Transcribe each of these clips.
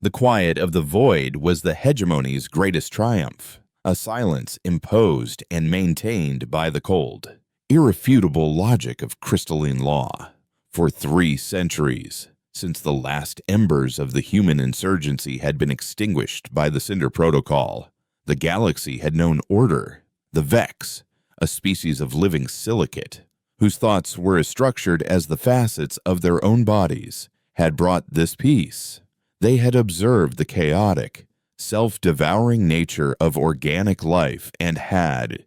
The quiet of the void was the hegemony's greatest triumph, a silence imposed and maintained by the cold, irrefutable logic of crystalline law. For 3 centuries, since the last embers of the human insurgency had been extinguished by the Cinder Protocol, the galaxy had known order. The Vex, a species of living silicate, whose thoughts were as structured as the facets of their own bodies, had brought this peace. They had observed the chaotic, self-devouring nature of organic life and had,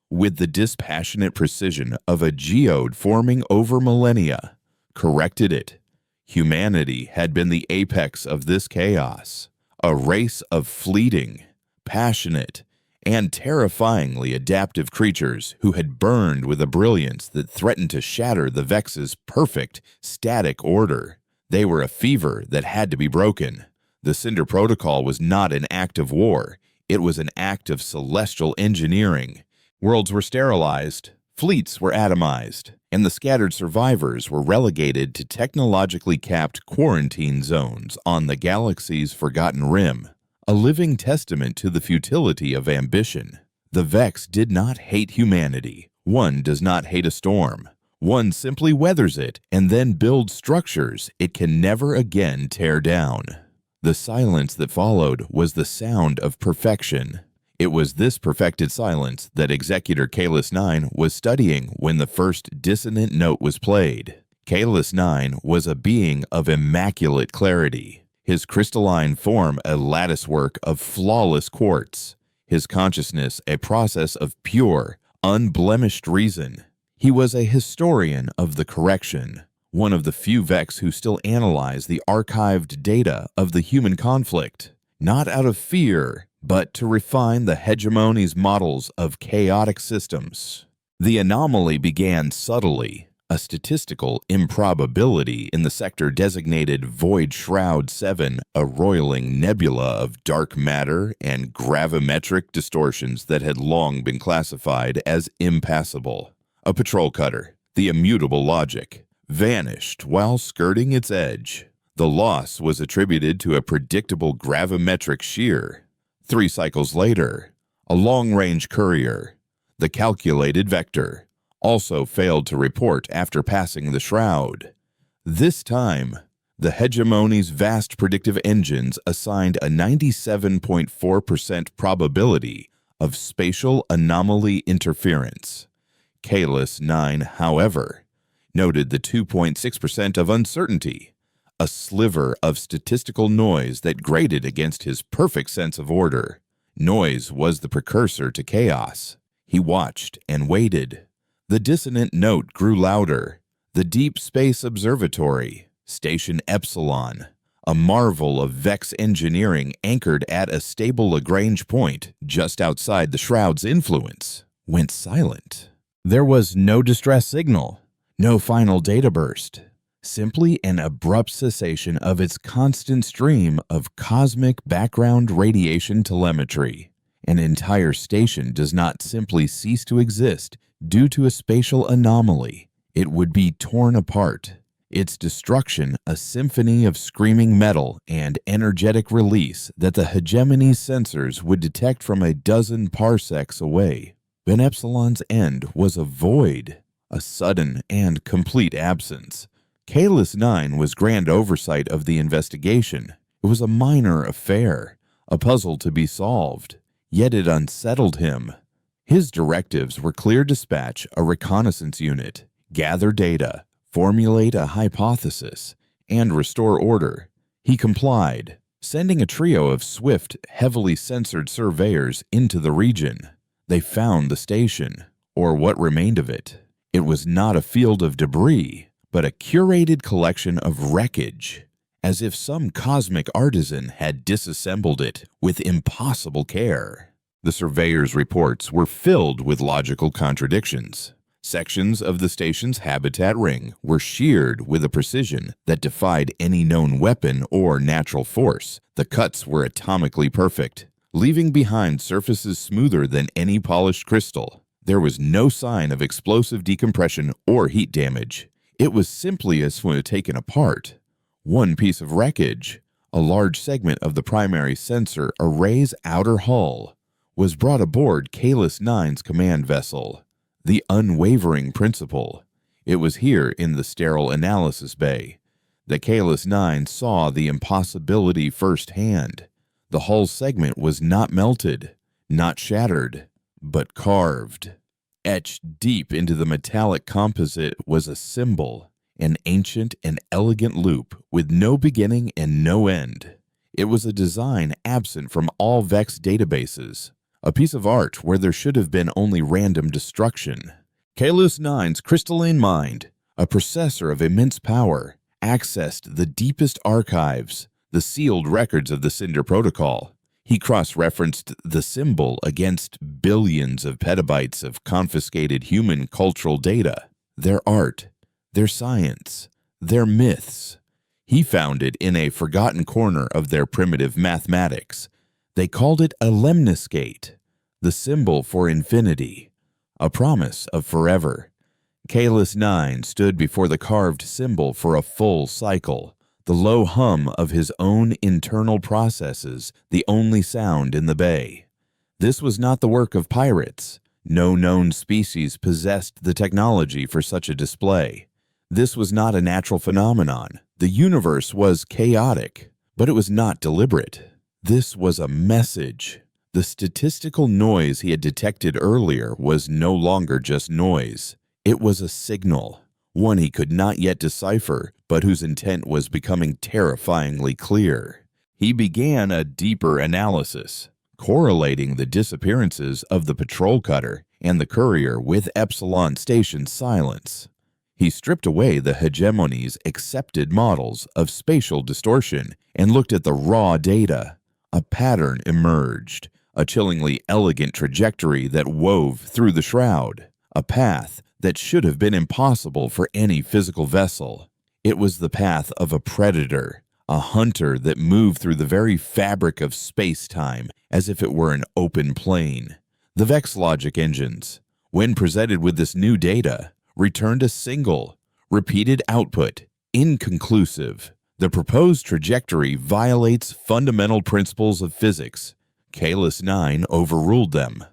with the dispassionate precision of a geode forming over millennia, corrected it. Humanity had been the apex of this chaos, a race of fleeting, passionate, and terrifyingly adaptive creatures who had burned with a brilliance that threatened to shatter the Vex's perfect, static order. They were a fever that had to be broken. The Cinder Protocol was not an act of war. It was an act of celestial engineering. Worlds were sterilized, fleets were atomized, and the scattered survivors were relegated to technologically capped quarantine zones on the galaxy's forgotten rim, a living testament to the futility of ambition. The Vex did not hate humanity. One does not hate a storm. One simply weathers it and then builds structures it can never again tear down. The silence that followed was the sound of perfection. It was this perfected silence that Executor Kalis 9 was studying when the first dissonant note was played. Kalis 9 was a being of immaculate clarity, his crystalline form a latticework of flawless quartz, his consciousness a process of pure, unblemished reason. He was a historian of the correction, one of the few Vex who still analyze the archived data of the human conflict, not out of fear, but to refine the hegemony's models of chaotic systems. The anomaly began subtly, a statistical improbability in the sector designated Void Shroud 7, a roiling nebula of dark matter and gravimetric distortions that had long been classified as impassable. A patrol cutter, the immutable logic, vanished while skirting its edge. The loss was attributed to a predictable gravimetric shear. 3 cycles later, a long-range courier, the calculated vector, also failed to report after passing the shroud. This time, the hegemony's vast predictive engines assigned a 97.4% probability of spatial anomaly interference. Kalis 9, however, noted the 2.6% of uncertainty, a sliver of statistical noise that grated against his perfect sense of order. Noise was the precursor to chaos. He watched and waited. The dissonant note grew louder. The Deep Space Observatory, Station Epsilon, a marvel of Vex engineering anchored at a stable Lagrange point just outside the shroud's influence, went silent. There was no distress signal, no final data burst, simply an abrupt cessation of its constant stream of cosmic background radiation telemetry. An entire station does not simply cease to exist due to a spatial anomaly. It would be torn apart, its destruction a symphony of screaming metal and energetic release that the hegemony's sensors would detect from a dozen parsecs away. Ben Epsilon's end was a void, a sudden and complete absence. Kalis 9 was grand oversight of the investigation. It was a minor affair, a puzzle to be solved, yet it unsettled him. His directives were clear: dispatch a reconnaissance unit, gather data, formulate a hypothesis, and restore order. He complied, sending a trio of swift, heavily censored surveyors into the region. They found the station, or what remained of it. It was not a field of debris, but a curated collection of wreckage, as if some cosmic artisan had disassembled it with impossible care. The surveyors' reports were filled with logical contradictions. Sections of the station's habitat ring were sheared with a precision that defied any known weapon or natural force. The cuts were atomically perfect, leaving behind surfaces smoother than any polished crystal. There was no sign of explosive decompression or heat damage. It was simply as when taken apart. One piece of wreckage, A large segment of the primary sensor array's outer hull was brought aboard Kalis 9's command vessel, the Unwavering Principle. It was here in the sterile analysis bay that Kalis 9 saw the impossibility firsthand. The hull segment was not melted, not shattered, but carved. Etched deep into the metallic composite was a symbol, an ancient and elegant loop with no beginning and no end. It was a design absent from all Vex databases, a piece of art where there should have been only random destruction. Kalis 9's crystalline mind, a processor of immense power, accessed the deepest archives, the sealed records of the Cinder Protocol. He cross-referenced the symbol against billions of petabytes of confiscated human cultural data, their art, their science, their myths. He found it in a forgotten corner of their primitive mathematics. They called it a lemniscate, the symbol for infinity, a promise of forever. Kalis 9 stood before the carved symbol for a full cycle, the low hum of his own internal processes, the only sound in the bay. This was not the work of pirates. No known species possessed the technology for such a display. This was not a natural phenomenon. The universe was chaotic, but it was not deliberate. This was a message. The statistical noise he had detected earlier was no longer just noise. It was a signal, one he could not yet decipher, but whose intent was becoming terrifyingly clear. He began a deeper analysis, correlating the disappearances of the patrol cutter and the courier with Epsilon Station's silence. He stripped away the hegemony's accepted models of spatial distortion and looked at the raw data. A pattern emerged, a chillingly elegant trajectory that wove through the shroud, a path that should have been impossible for any physical vessel. It was the path of a predator, a hunter that moved through the very fabric of space-time as if it were an open plain. The Vex logic engines, when presented with this new data, returned a single, repeated output, inconclusive. The proposed trajectory violates fundamental principles of physics. Kalis 9 overruled them.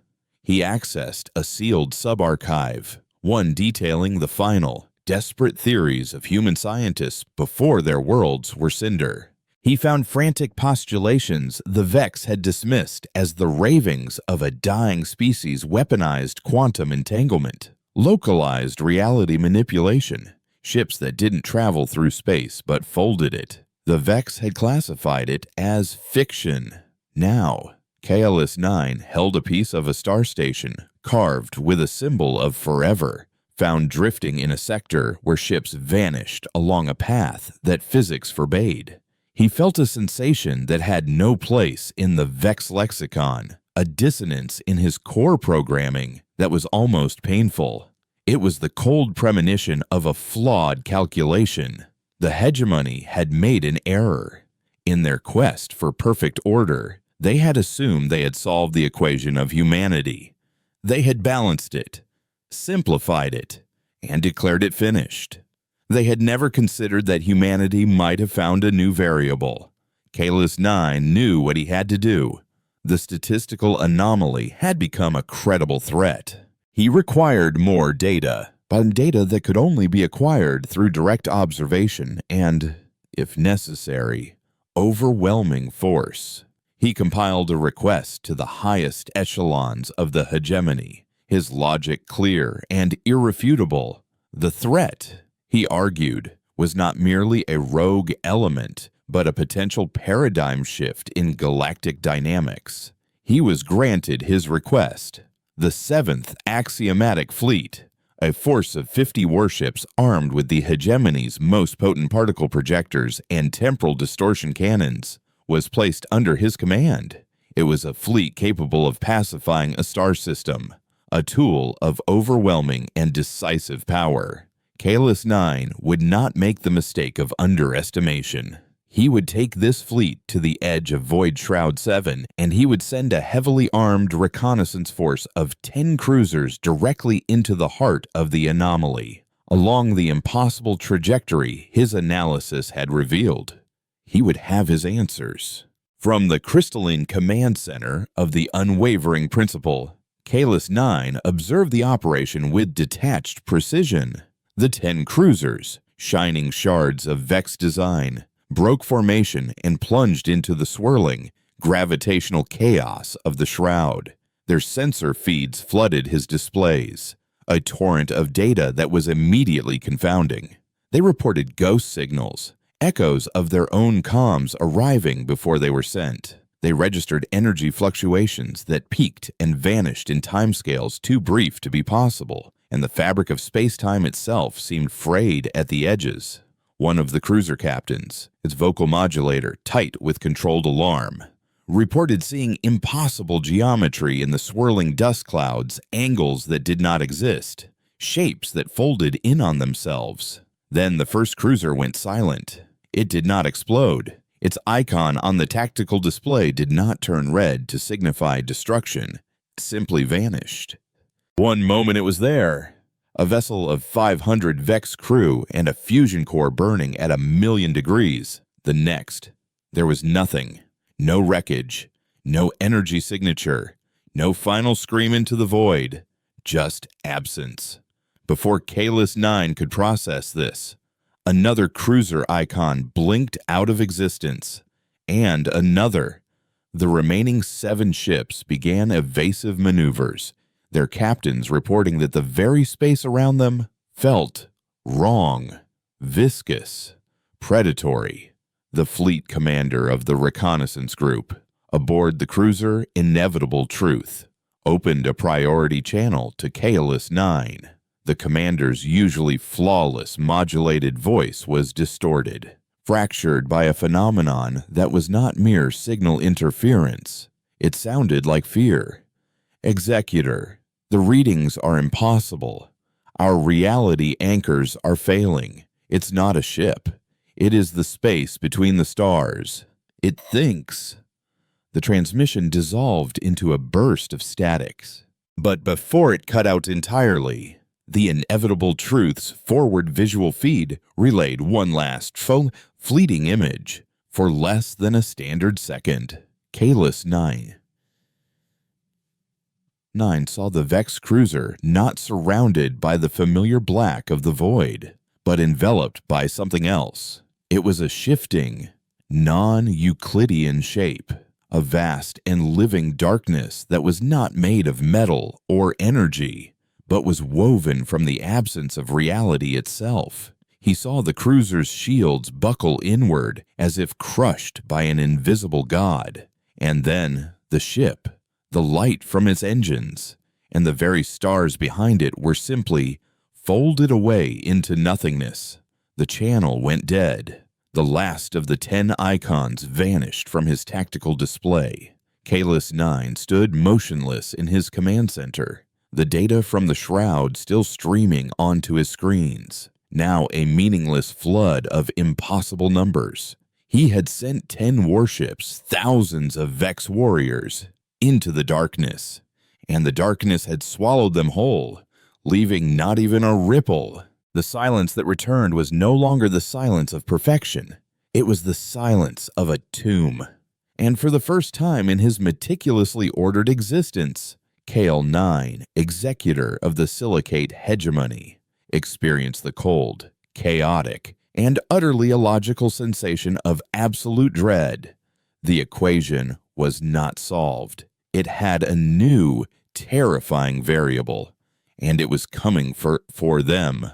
He accessed a sealed subarchive, one detailing the final, desperate theories of human scientists before their worlds were cinder. He found frantic postulations the Vex had dismissed as the ravings of a dying species weaponized quantum entanglement, localized reality manipulation, ships that didn't travel through space but folded it. The Vex had classified it as fiction. Now, Kalis 9 held a piece of a star station carved with a symbol of forever, found drifting in a sector where ships vanished along a path that physics forbade. He felt a sensation that had no place in the Vex lexicon, a dissonance in his core programming that was almost painful. It was the cold premonition of a flawed calculation. The hegemony had made an error. In their quest for perfect order, they had assumed they had solved the equation of humanity. They had balanced it, simplified it, and declared it finished. They had never considered that humanity might have found a new variable. Kalis 9 knew what he had to do. The statistical anomaly had become a credible threat. He required more data, but data that could only be acquired through direct observation and, if necessary, overwhelming force. He compiled a request to the highest echelons of the hegemony, his logic clear and irrefutable. The threat, he argued, was not merely a rogue element, but a potential paradigm shift in galactic dynamics. He was granted his request. The 7th Axiomatic Fleet, a force of 50 warships armed with the hegemony's most potent particle projectors and temporal distortion cannons, was placed under his command. It was a fleet capable of pacifying a star system, a tool of overwhelming and decisive power. Kalis 9 would not make the mistake of underestimation. He would take this fleet to the edge of Void Shroud 7, and he would send a heavily armed reconnaissance force of 10 cruisers directly into the heart of the anomaly, along the impossible trajectory his analysis had revealed. he would have his answers. From the crystalline command center of the unwavering principle, Kalis 9 observed the operation with detached precision. The 10 cruisers, shining shards of Vex design, broke formation and plunged into the swirling, gravitational chaos of the shroud. Their sensor feeds flooded his displays, a torrent of data that was immediately confounding. They reported ghost signals, echoes of their own comms arriving before they were sent. They registered energy fluctuations that peaked and vanished in timescales too brief to be possible, and the fabric of space-time itself seemed frayed at the edges. One of the cruiser captains, its vocal modulator tight with controlled alarm, reported seeing impossible geometry in the swirling dust clouds, angles that did not exist, shapes that folded in on themselves. Then the first cruiser went silent. It did not explode. Its icon on the tactical display did not turn red to signify destruction. It simply vanished. One moment it was there, a vessel of 500 Vex crew and a fusion core burning at 1,000,000 degrees. The next, there was nothing. No wreckage, no energy signature, no final scream into the void, just absence. Before Kalis 9 could process this, another cruiser icon blinked out of existence, and another. The remaining 7 ships began evasive maneuvers, their captains reporting that the very space around them felt wrong, viscous, predatory. The fleet commander of the reconnaissance group, aboard the cruiser Inevitable Truth, opened a priority channel to Kalis 9. The commander's usually flawless modulated voice was distorted, fractured by a phenomenon that was not mere signal interference. It sounded like fear. Executor, the readings are impossible. Our reality anchors are failing. It's not a ship. It is the space between the stars. It thinks. The transmission dissolved into a burst of statics. But before it cut out entirely, the Inevitable Truth's forward visual feed relayed one last fleeting image for less than a standard second. Kalis 9 saw the Vex cruiser not surrounded by the familiar black of the void, but enveloped by something else. It was a shifting, non-Euclidean shape, a vast and living darkness that was not made of metal or energy, but was woven from the absence of reality itself. He saw the cruiser's shields buckle inward as if crushed by an invisible god, and then the ship, the light from its engines, and the very stars behind it were simply folded away into nothingness. The channel went dead. The last of the 10 icons vanished from his tactical display. Kalis 9 stood motionless in his command center, the data from the shroud still streaming onto his screens, now a meaningless flood of impossible numbers. He had sent 10 warships, thousands of Vex warriors, into the darkness, and the darkness had swallowed them whole, leaving not even a ripple. The silence that returned was no longer the silence of perfection. It was the silence of a tomb. And for the first time in his meticulously ordered existence, Kale 9, executor of the silicate hegemony, experienced the cold, chaotic, and utterly illogical sensation of absolute dread. The equation was not solved. It had a new, terrifying variable, and it was coming for them.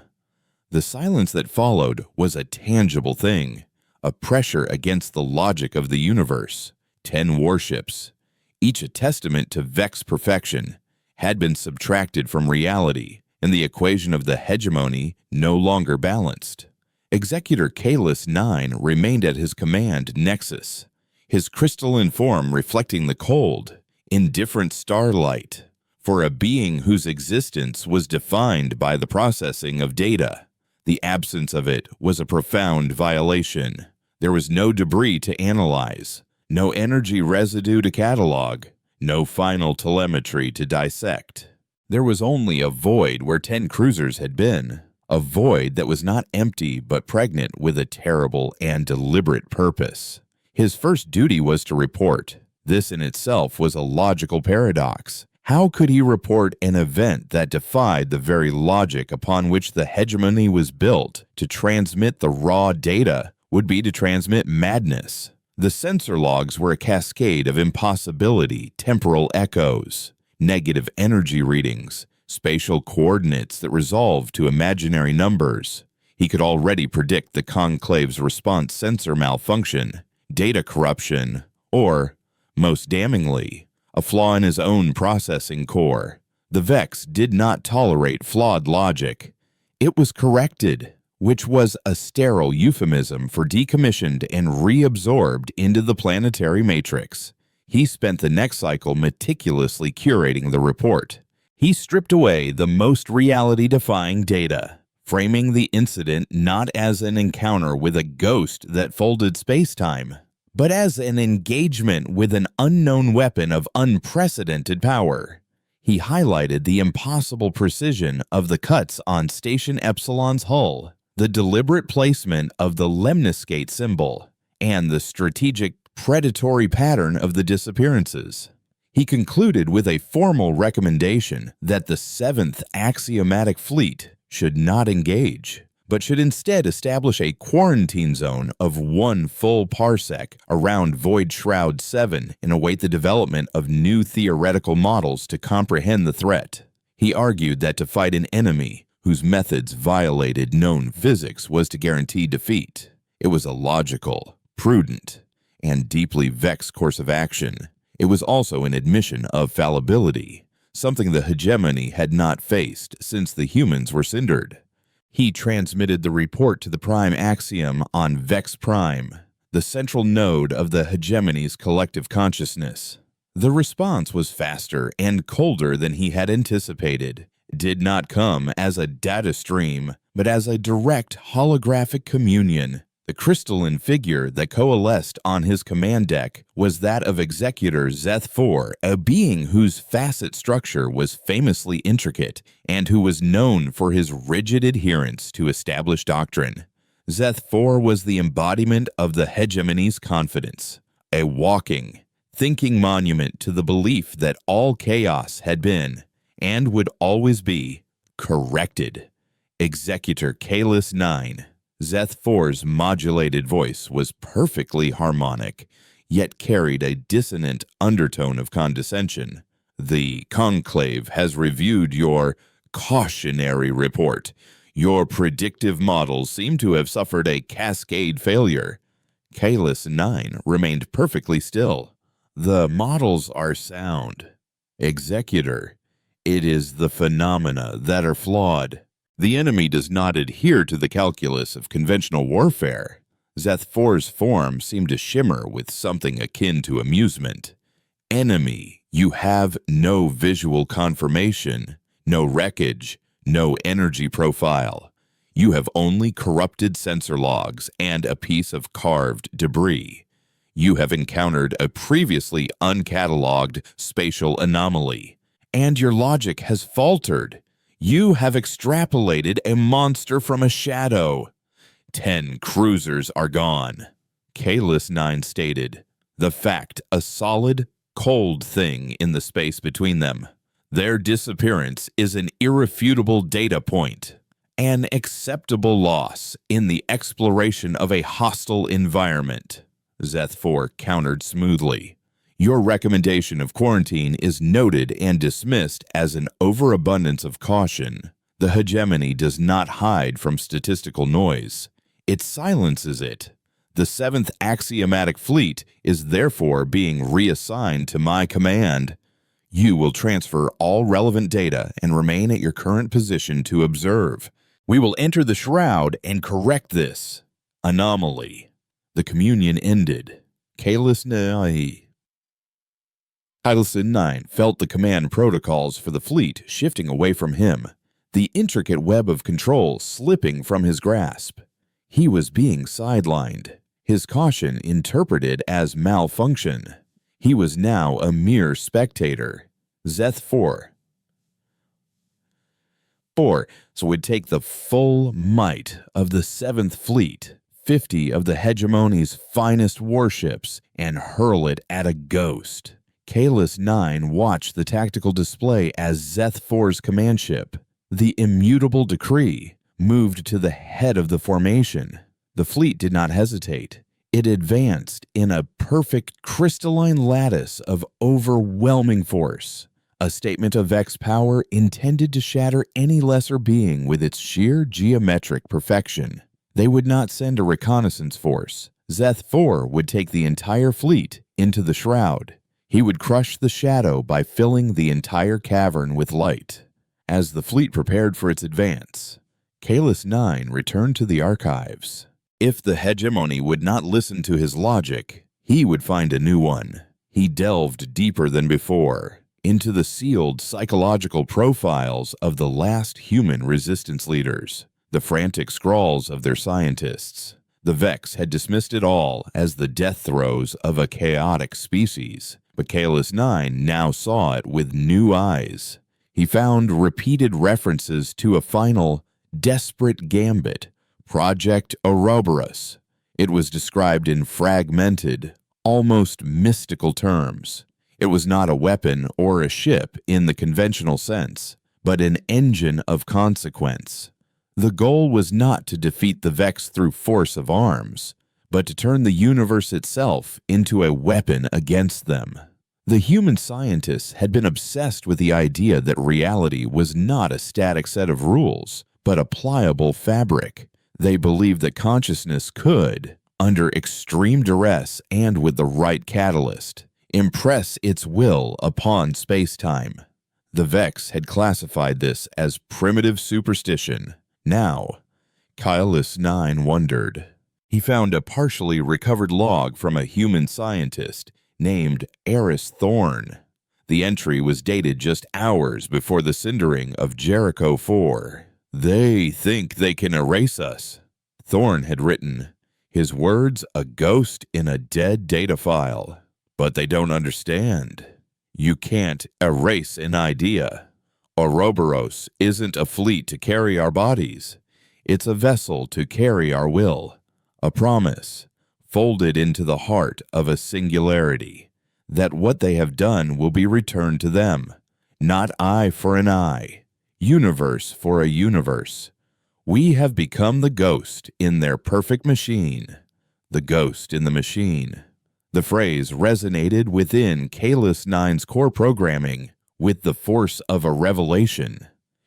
The silence that followed was a tangible thing, a pressure against the logic of the universe. 10 warships, each a testament to Vex perfection, had been subtracted from reality, and the equation of the hegemony no longer balanced. Executor Kalis 9 remained at his command nexus, his crystalline form reflecting the cold, indifferent starlight, for a being whose existence was defined by the processing of data. The absence of it was a profound violation. There was no debris to analyze, no energy residue to catalog, no final telemetry to dissect. There was only a void where 10 cruisers had been, a void that was not empty but pregnant with a terrible and deliberate purpose. His first duty was to report. This in itself was a logical paradox. How could he report an event that defied the very logic upon which the hegemony was built? To transmit the raw data would be to transmit madness. The sensor logs were a cascade of impossibility, temporal echoes, negative energy readings, spatial coordinates that resolved to imaginary numbers. He could already predict the Conclave's response sensor malfunction, data corruption, or, most damningly, a flaw in his own processing core. The Vex did not tolerate flawed logic. It was corrected, which was a sterile euphemism for decommissioned and reabsorbed into the planetary matrix. He spent the next cycle meticulously curating the report. He stripped away the most reality-defying data, framing the incident not as an encounter with a ghost that folded space-time, but as an engagement with an unknown weapon of unprecedented power. He highlighted the impossible precision of the cuts on Station Epsilon's hull, the deliberate placement of the lemniscate symbol, and the strategic predatory pattern of the disappearances. He concluded with a formal recommendation that the 7th Axiomatic Fleet should not engage, but should instead establish a quarantine zone of 1 full parsec around Void Shroud 7 and await the development of new theoretical models to comprehend the threat. He argued that to fight an enemy whose methods violated known physics was to guarantee defeat. It was a logical, prudent, and deeply Vex course of action. It was also an admission of fallibility, something the hegemony had not faced since the humans were cindered. He transmitted the report to the Prime Axiom on Vex Prime, the central node of the hegemony's collective consciousness. The response was faster and colder than he had anticipated. It did not come as a data stream, but as a direct holographic communion. The crystalline figure that coalesced on his command deck was that of Executor Zeth-4, a being whose facet structure was famously intricate and who was known for his rigid adherence to established doctrine. Zeth-4 was the embodiment of the hegemony's confidence, a walking, thinking monument to the belief that all chaos had been, and would always be, corrected. Executor Kalis 9. Zeth-4's modulated voice was perfectly harmonic, yet carried a dissonant undertone of condescension. The Conclave has reviewed your cautionary report. Your predictive models seem to have suffered a cascade failure. Kalis 9 remained perfectly still. The models are sound. Executor, it is the phenomena that are flawed. The enemy does not adhere to the calculus of conventional warfare. Zeth-4's form seemed to shimmer with something akin to amusement. Enemy, you have no visual confirmation, no wreckage, no energy profile. You have only corrupted sensor logs and a piece of carved debris. You have encountered a previously uncatalogued spatial anomaly, and your logic has faltered. You have extrapolated a monster from a shadow. 10 cruisers are gone. Kalis 9 stated, the fact a solid, cold thing in the space between them. Their disappearance is an irrefutable data point, an acceptable loss in the exploration of a hostile environment. Zeth-4 countered smoothly. Your recommendation of quarantine is noted and dismissed as an overabundance of caution. The hegemony does not hide from statistical noise. It silences it. The 7th Axiomatic Fleet is therefore being reassigned to my command. You will transfer all relevant data and remain at your current position to observe. We will enter the shroud and correct this anomaly. The communion ended. Kalis 9. Hydelson 9 felt the command protocols for the fleet shifting away from him, the intricate web of control slipping from his grasp. He was being sidelined, his caution interpreted as malfunction. He was now a mere spectator. Zeth-4. 4. So it would take the full might of the 7th Fleet, 50 of the hegemony's finest warships, and hurl it at a ghost. Kahless 9 watched the tactical display as Zeth 4's command ship, the Immutable Decree, moved to the head of the formation. The fleet did not hesitate. It advanced in a perfect crystalline lattice of overwhelming force, a statement of Vex power intended to shatter any lesser being with its sheer geometric perfection. They would not send a reconnaissance force. Zeth 4 would take the entire fleet into the Shroud. He would crush the shadow by filling the entire cavern with light. As the fleet prepared for its advance, Kahless 9 returned to the archives. If the hegemony would not listen to his logic, he would find a new one. He delved deeper than before into the sealed psychological profiles of the last human resistance leaders, the frantic scrawls of their scientists. The Vex had dismissed it all as the death throes of a chaotic species, but Kahless 9 now saw it with new eyes. He found repeated references to a final, desperate gambit, Project Ouroboros. It was described in fragmented, almost mystical terms. It was not a weapon or a ship in the conventional sense, but an engine of consequence. The goal was not to defeat the Vex through force of arms, but to turn the universe itself into a weapon against them. The human scientists had been obsessed with the idea that reality was not a static set of rules, but a pliable fabric. They believed that consciousness could, under extreme duress and with the right catalyst, impress its will upon space-time. The Vex had classified this as primitive superstition. Now, Kahless 9 wondered. He found a partially recovered log from a human scientist named Eris Thorn. The entry was dated just hours before the cindering of Jericho 4. "They think they can erase us," Thorn had written, his words a ghost in a dead data file. "But they don't understand. You can't erase an idea. Ouroboros isn't a fleet to carry our bodies. It's a vessel to carry our will, a promise, folded into the heart of a singularity, that what they have done will be returned to them, not eye for an eye, universe for a universe. We have become the ghost in their perfect machine, the ghost in the machine." The phrase resonated within Kahless 9's core programming with the force of a revelation.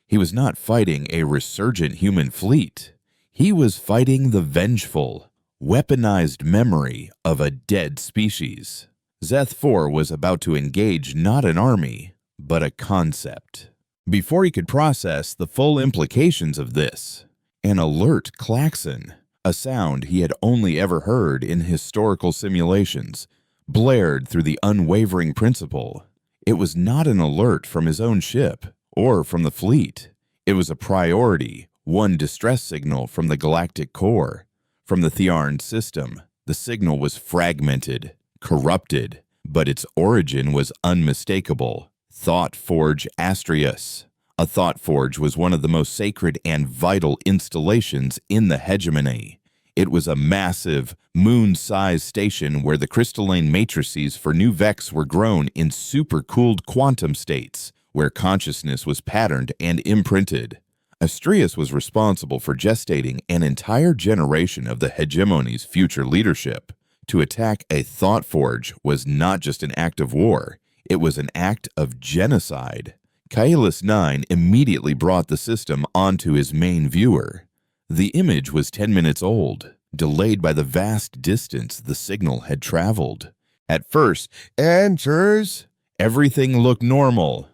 He was not fighting a resurgent human fleet. He was fighting the vengeful, weaponized memory of a dead species. Zeth 4 was about to engage not an army, but a concept. Before he could process the full implications of this, an alert klaxon, a sound he had only ever heard in historical simulations, blared through the unwavering principle. It was not an alert from his own ship or from the fleet. It was a priority, one distress signal from the Galactic core. From the Thearn system, the signal was fragmented, corrupted, but its origin was unmistakable. Thought Forge Astrius. A Thought Forge was one of the most sacred and vital installations in the hegemony. It was a massive, moon-sized station where the crystalline matrices for new Vex were grown in supercooled quantum states, where consciousness was patterned and imprinted. Astrius was responsible for gestating an entire generation of the hegemony's future leadership. To attack a Thought Forge was not just an act of war, it was an act of genocide. Kahless 9 immediately brought the system onto his main viewer. The image was 10 minutes old, delayed by the vast distance the signal had traveled. At first, "Answers," everything looked normal.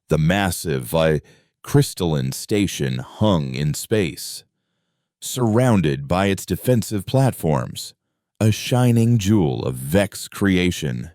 The massive, crystalline station hung in space, surrounded by its defensive platforms, a shining jewel of Vex creation.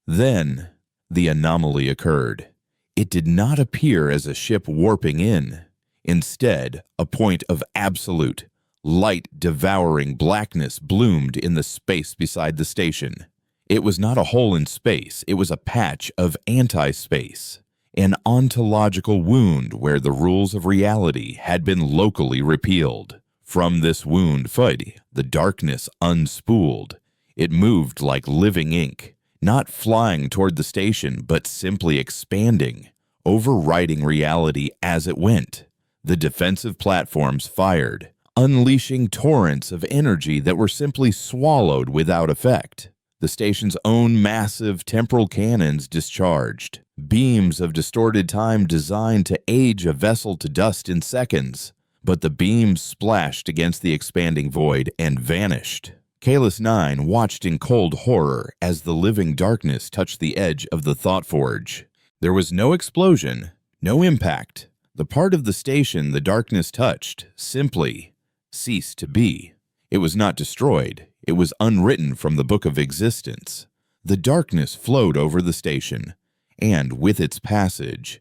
Then, the anomaly occurred. It did not appear as a ship warping in. Instead, a point of absolute, light-devouring blackness bloomed in the space beside the station. It was not a hole in space, it was a patch of anti-space. an ontological wound where the rules of reality had been locally repealed. From this wound, the darkness unspooled. It moved like living ink, not flying toward the station, but simply expanding, overriding reality as it went. The defensive platforms fired, unleashing torrents of energy that were simply swallowed without effect. The station's own massive temporal cannons discharged, beams of distorted time designed to age a vessel to dust in seconds. But the beams splashed against the expanding void and vanished. Kalis 9 watched in cold horror as the living darkness touched the edge of the Thought Forge. There was no explosion, no impact. The part of the station the darkness touched simply ceased to be. It was not destroyed. It was unwritten from the book of existence. The darkness flowed over the station, and with its passage,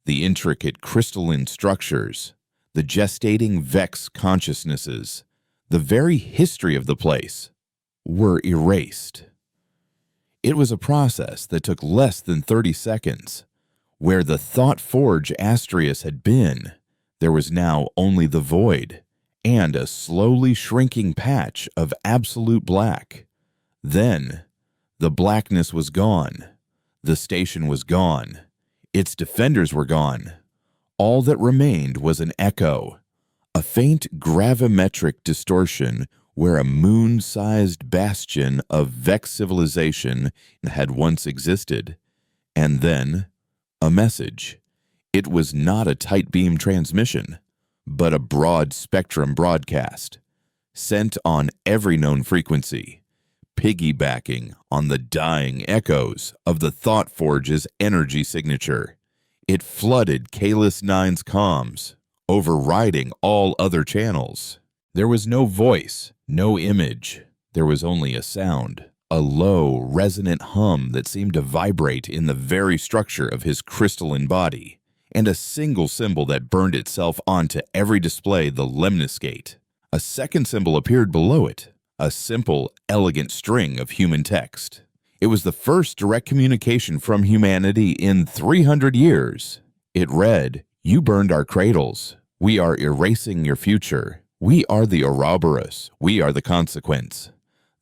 the intricate crystalline structures, the gestating Vex consciousnesses, the very history of the place, were erased. It was a process that took less than 30 seconds. Where the Thought Forge Astrius had been, there was now only the void and a slowly shrinking patch of absolute black. Then, the blackness was gone. The station was gone. Its defenders were gone. All that remained was an echo, a faint gravimetric distortion where a moon-sized bastion of Vex civilization had once existed. And then, a message. It was not a tight beam transmission, but a broad-spectrum broadcast, sent on every known frequency, piggybacking on the dying echoes of the Thought Forge's energy signature. It flooded Kalis 9's comms, overriding all other channels. There was no voice, no image. There was only a sound, a low, resonant hum that seemed to vibrate in the very structure of his crystalline body, and a single symbol that burned itself onto every display the lemniscate. A second symbol appeared below it, a simple, elegant string of human text. It was the first direct communication from humanity in 300 years. It read, "You burned our cradles. We are erasing your future. We are the Ouroboros. We are the consequence."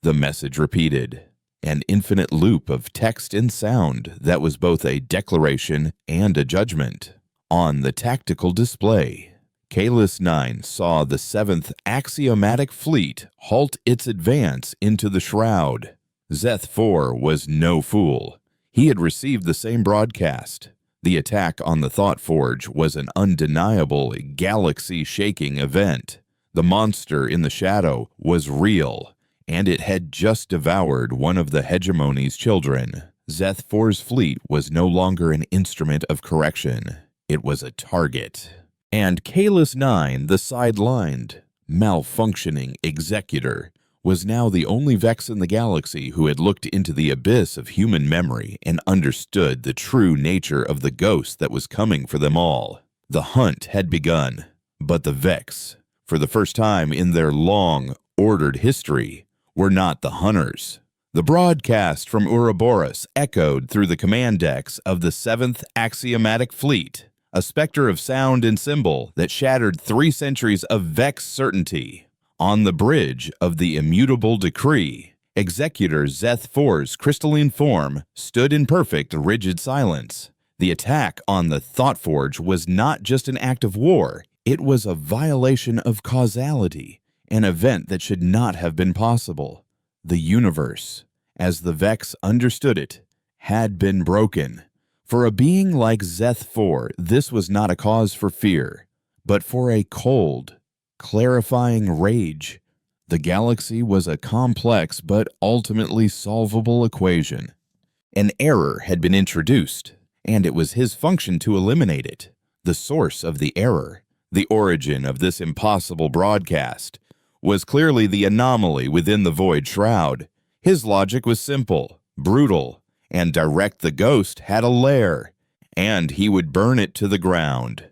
The message repeated, an infinite loop of text and sound that was both a declaration and a judgment. On the tactical display, Kalis 9 saw the 7th Axiomatic Fleet halt its advance into the Shroud. Zeth 4 was no fool. He had received the same broadcast. The attack on the Thought Forge was an undeniable, galaxy-shaking event. The monster in the shadow was real, and it had just devoured one of the hegemony's children. Zeth 4's fleet was no longer an instrument of correction. It was a target. And Kalis 9, the sidelined, malfunctioning executor, was now the only Vex in the galaxy who had looked into the abyss of human memory and understood the true nature of the ghost that was coming for them all. The hunt had begun, but the Vex, for the first time in their long, ordered history, were not the hunters. The broadcast from Ouroboros echoed through the command decks of the 7th Axiomatic Fleet, a specter of sound and symbol that shattered 3 centuries of Vex certainty. On the bridge of the immutable decree, Executor Zeth 4's crystalline form stood in perfect, rigid silence. The attack on the Thought Forge was not just an act of war, it was a violation of causality, an event that should not have been possible. The universe, as the Vex understood it, had been broken. For a being like Zeth 4, this was not a cause for fear, but for a cold, clarifying rage. The galaxy was a complex but ultimately solvable equation. An error had been introduced, and it was his function to eliminate it. The source of the error, the origin of this impossible broadcast, was clearly the anomaly within the Void Shroud. His logic was simple, brutal, and Direct the Ghost had a lair, and he would burn it to the ground.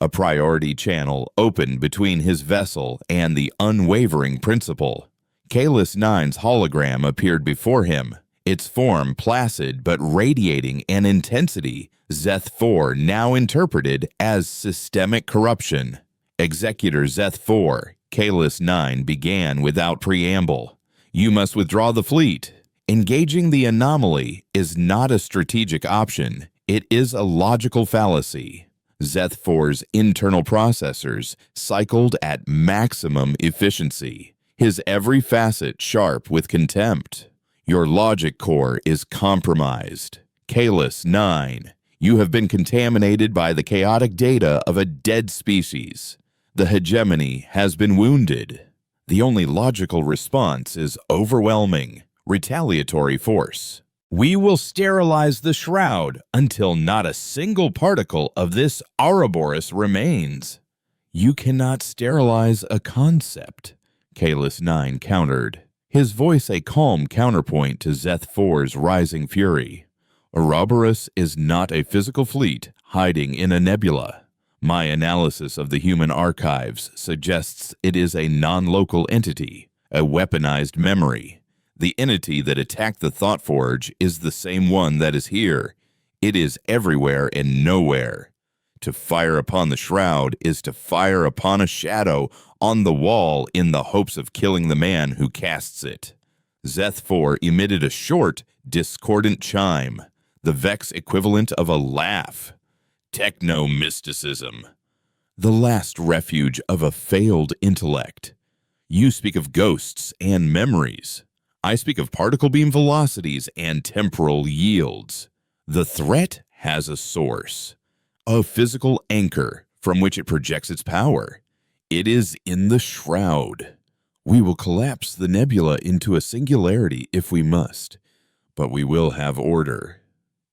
A priority channel opened between his vessel and the unwavering principle. Kalis 9's hologram appeared before him, its form placid but radiating an intensity Zeth-4 now interpreted as systemic corruption. Executor Zeth-4, Kalis-9 began without preamble. You must withdraw the fleet. Engaging the anomaly is not a strategic option. It is a logical fallacy. Zeth-4's internal processors cycled at maximum efficiency, his every facet sharp with contempt. Your logic core is compromised. Kalis-9, you have been contaminated by the chaotic data of a dead species. The hegemony has been wounded. The only logical response is overwhelming, retaliatory force. We will sterilize the shroud until not a single particle of this Ouroboros remains. You cannot sterilize a concept, Kalis-9 countered, his voice a calm counterpoint to Zeth-4's rising fury. Ouroboros is not a physical fleet hiding in a nebula. My analysis of the human archives suggests it is a non-local entity, a weaponized memory. The entity that attacked the Thought Forge is the same one that is here. It is everywhere and nowhere. To fire upon the shroud is to fire upon a shadow on the wall in the hopes of killing the man who casts it. Zeth-4 emitted a short, discordant chime, the Vex equivalent of a laugh. Techno-mysticism. The last refuge of a failed intellect. You speak of ghosts and memories. I speak of particle beam velocities and temporal yields. The threat has a source, a physical anchor from which it projects its power. It is in the shroud. We will collapse the nebula into a singularity if we must, but we will have order.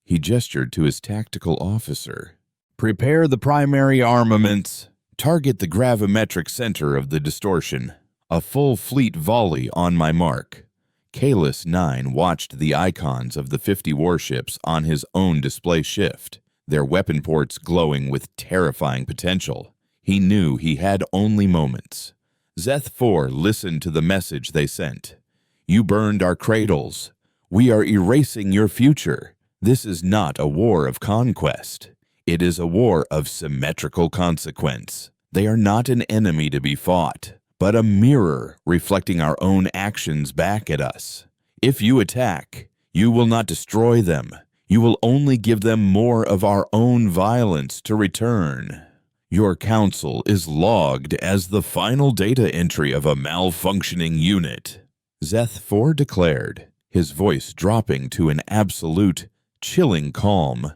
He gestured to his tactical officer. Prepare the primary armaments. Target the gravimetric center of the distortion. A full fleet volley on my mark. Kalis-9 watched the icons of the 50 warships on his own display shift, their weapon ports glowing with terrifying potential. He knew he had only moments. Zeth-4 listened to the message they sent. You burned our cradles. We are erasing your future. This is not a war of conquest. It is a war of symmetrical consequence. They are not an enemy to be fought, but a mirror reflecting our own actions back at us. If you attack, you will not destroy them. You will only give them more of our own violence to return. Your counsel is logged as the final data entry of a malfunctioning unit, Zeth-4 declared, his voice dropping to an absolute, chilling calm.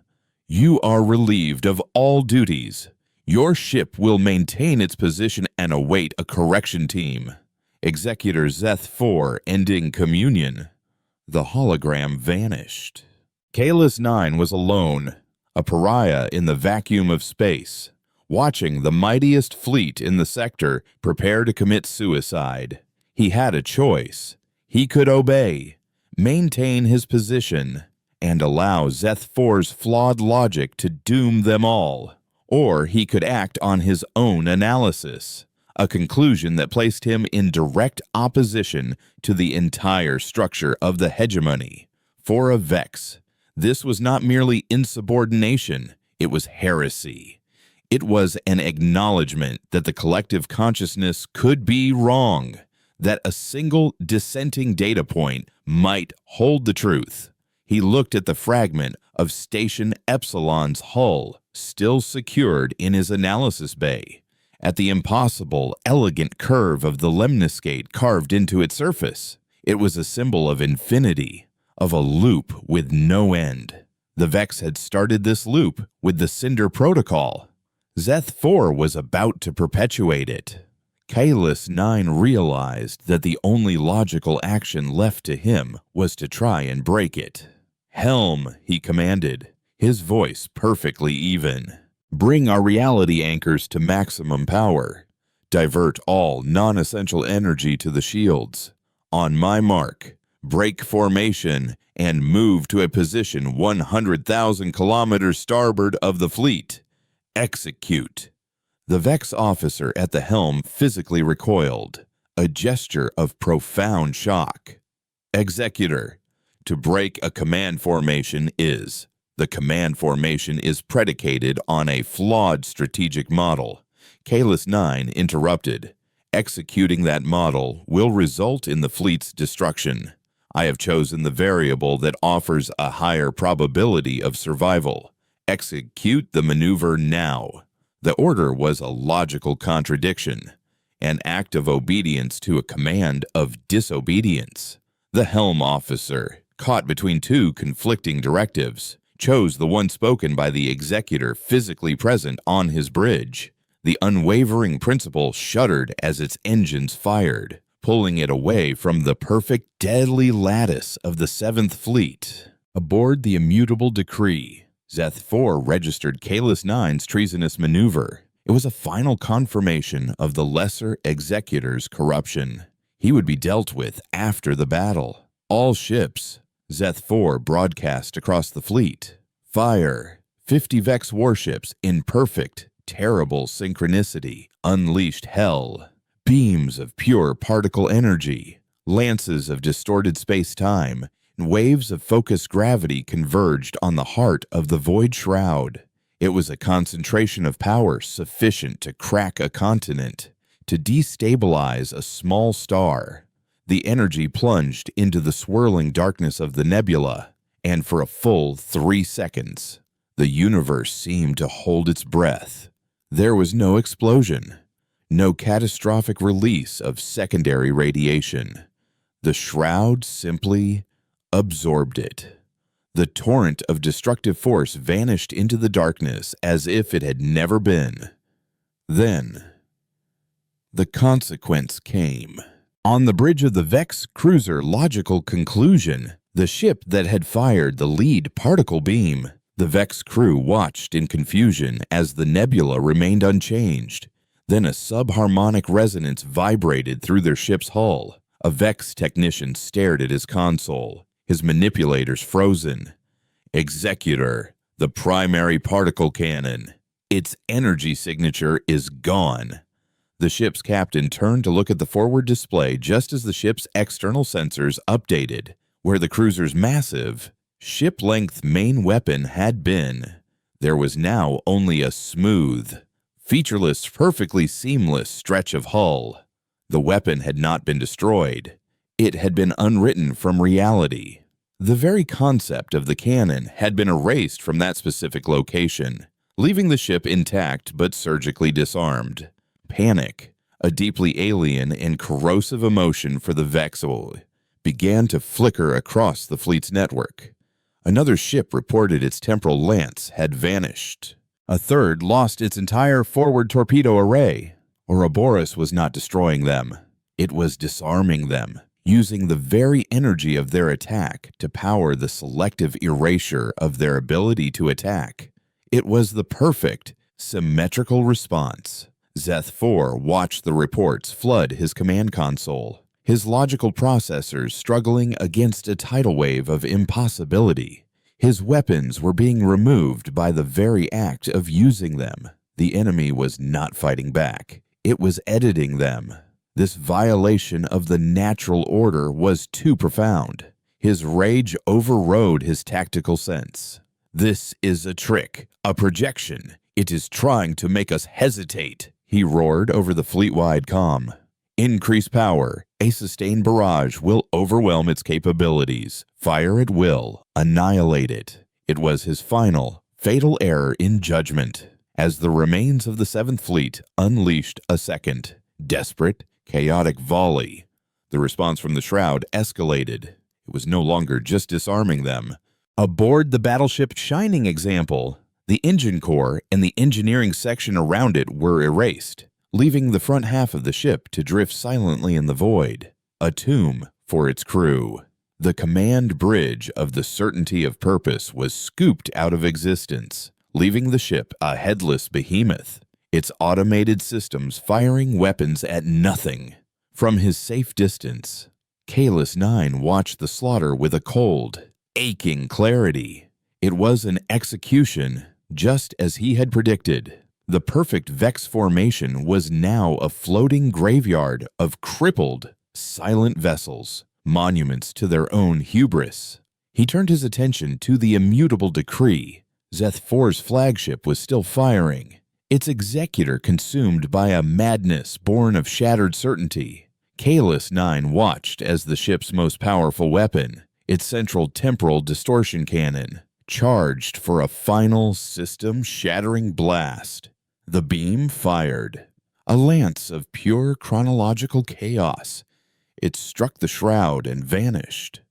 You are relieved of all duties. Your ship will maintain its position and await a correction team. Executor Zeth-4 ending communion. The hologram vanished. Kalis-9 was alone, a pariah in the vacuum of space, watching the mightiest fleet in the sector prepare to commit suicide. He had a choice. He could obey, maintain his position, and allow Zeth-4's flawed logic to doom them all. Or he could act on his own analysis, a conclusion that placed him in direct opposition to the entire structure of the hegemony. For a Vex, this was not merely insubordination, it was heresy. It was an acknowledgement that the collective consciousness could be wrong, that a single dissenting data point might hold the truth. He looked at the fragment of Station Epsilon's hull, still secured in his analysis bay, at the impossible, elegant curve of the lemniscate carved into its surface. It was a symbol of infinity, of a loop with no end. The Vex had started this loop with the Cinder Protocol. Zeth-4 was about to perpetuate it. Kalis-9 realized that the only logical action left to him was to try and break it. Helm, he commanded, his voice perfectly even. Bring our reality anchors to maximum power. Divert all non-essential energy to the shields. On my mark, break formation and move to a position 100,000 kilometers starboard of the fleet. Execute. The Vex officer at the helm physically recoiled, a gesture of profound shock. Executor, to break a command formation is The command formation is predicated on a flawed strategic model. Kalis 9 interrupted. Executing that model will result in the fleet's destruction. I have chosen the variable that offers a higher probability of survival. Execute the maneuver now. The order was a logical contradiction, an act of obedience to a command of disobedience. The helm officer, caught between two conflicting directives, chose the one spoken by the executor physically present on his bridge. The unwavering principle shuddered as its engines fired, pulling it away from the perfect deadly lattice of the 7th Fleet. Aboard the immutable decree, Zeth 4 registered Kalis 9's treasonous maneuver. It was a final confirmation of the lesser executor's corruption. He would be dealt with after the battle. All ships, Zeth 4 broadcast across the fleet. Fire. 50 Vex warships in perfect, terrible synchronicity unleashed hell. Beams of pure particle energy, lances of distorted space-time, and waves of focused gravity converged on the heart of the void shroud. It was a concentration of power sufficient to crack a continent, to destabilize a small star. The energy plunged into the swirling darkness of the nebula, and for a full 3 seconds, the universe seemed to hold its breath. There was no explosion, no catastrophic release of secondary radiation. The shroud simply absorbed it. The torrent of destructive force vanished into the darkness as if it had never been. Then, the consequence came. On the bridge of the Vex cruiser logical conclusion, the ship that had fired the lead particle beam, the Vex crew watched in confusion as the nebula remained unchanged. Then a subharmonic resonance vibrated through their ship's hull. A Vex technician stared at his console, his manipulators frozen. Executor, the primary particle cannon. Its energy signature is gone. The ship's captain turned to look at the forward display just as the ship's external sensors updated, where the cruiser's massive, ship-length main weapon had been. There was now only a smooth, featureless, perfectly seamless stretch of hull. The weapon had not been destroyed. It had been unwritten from reality. The very concept of the cannon had been erased from that specific location, leaving the ship intact but surgically disarmed. Panic, a deeply alien and corrosive emotion for the Vexel, began to flicker across the fleet's network. Another ship reported its temporal lance had vanished. A third lost its entire forward torpedo array. Ouroboros was not destroying them. It was disarming them, using the very energy of their attack to power the selective erasure of their ability to attack. It was the perfect, symmetrical response. Zeth 4 watched the reports flood his command console, his logical processors struggling against a tidal wave of impossibility. His weapons were being removed by the very act of using them. The enemy was not fighting back. It was editing them. This violation of the natural order was too profound. His rage overrode his tactical sense. This is a trick, a projection. It is trying to make us hesitate, he roared over the fleet-wide comm. Increase power. A sustained barrage will overwhelm its capabilities. Fire at will. Annihilate it. It was his final, fatal error in judgment, as the remains of the 7th Fleet unleashed a second, desperate, chaotic volley. The response from the Shroud escalated. It was no longer just disarming them. Aboard the battleship Shining Example, the engine core and the engineering section around it were erased, leaving the front half of the ship to drift silently in the void, a tomb for its crew. The command bridge of the Certainty of Purpose was scooped out of existence, leaving the ship a headless behemoth, its automated systems firing weapons at nothing. From his safe distance, Kalis 9 watched the slaughter with a cold, aching clarity. It was an execution, just as he had predicted. The perfect Vex formation was now a floating graveyard of crippled, silent vessels, monuments to their own hubris. He turned his attention to the immutable decree. Zeth-4's flagship was still firing, its executor consumed by a madness born of shattered certainty. Kalis 9 watched as the ship's most powerful weapon, its central temporal distortion cannon, charged for a final system-shattering blast. The beam fired, a lance of pure chronological chaos. It struck the shroud and vanished.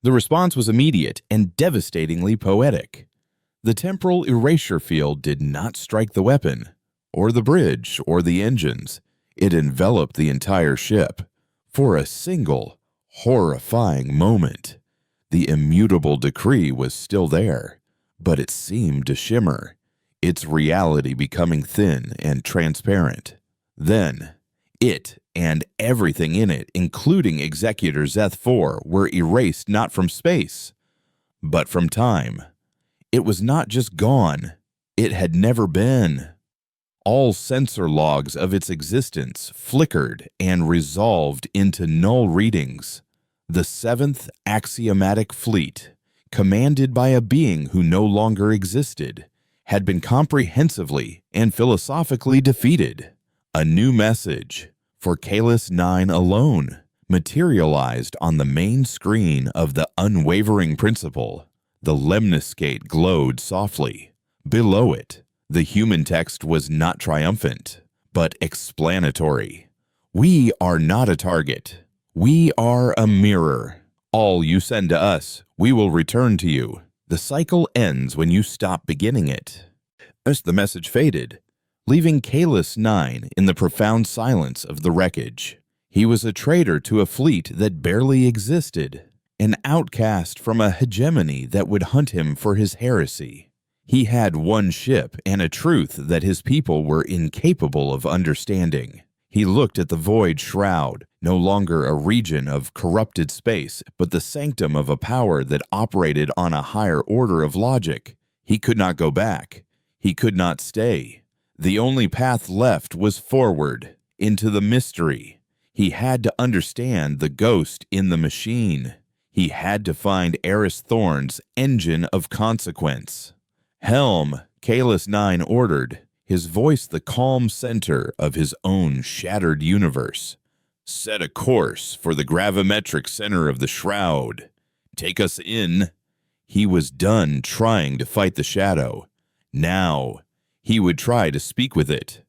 The response was immediate and devastatingly poetic. The temporal erasure field did not strike the weapon, or the bridge, or the engines. It enveloped the entire ship. For a single, horrifying moment, the immutable decree was still there, but it seemed to shimmer, its reality becoming thin and transparent. Then, it and everything in it, including Executor Zeth-4, were erased not from space, but from time. It was not just gone, it had never been. All sensor logs of its existence flickered and resolved into null readings. The 7th Axiomatic Fleet, commanded by a being who no longer existed, had been comprehensively and philosophically defeated. A new message, for Kalis 9 alone, materialized on the main screen of the unwavering principle. The lemniscate glowed softly. Below it, the human text was not triumphant, but explanatory. We are not a target. We are a mirror. All you send to us, we will return to you. The cycle ends when you stop beginning it. As the message faded, leaving Kalis 9 in the profound silence of the wreckage. He was a traitor to a fleet that barely existed, an outcast from a hegemony that would hunt him for his heresy. He had one ship and a truth that his people were incapable of understanding. He looked at the void shroud, no longer a region of corrupted space, but the sanctum of a power that operated on a higher order of logic. He could not go back. He could not stay. The only path left was forward, into the mystery. He had to understand the ghost in the machine. He had to find Eris Thorn's engine of consequence. Helm, Kalis 9 ordered, his voice the calm center of his own shattered universe. Set a course for the gravimetric center of the shroud. Take us in. He was done trying to fight the shadow. Now, he would try to speak with it.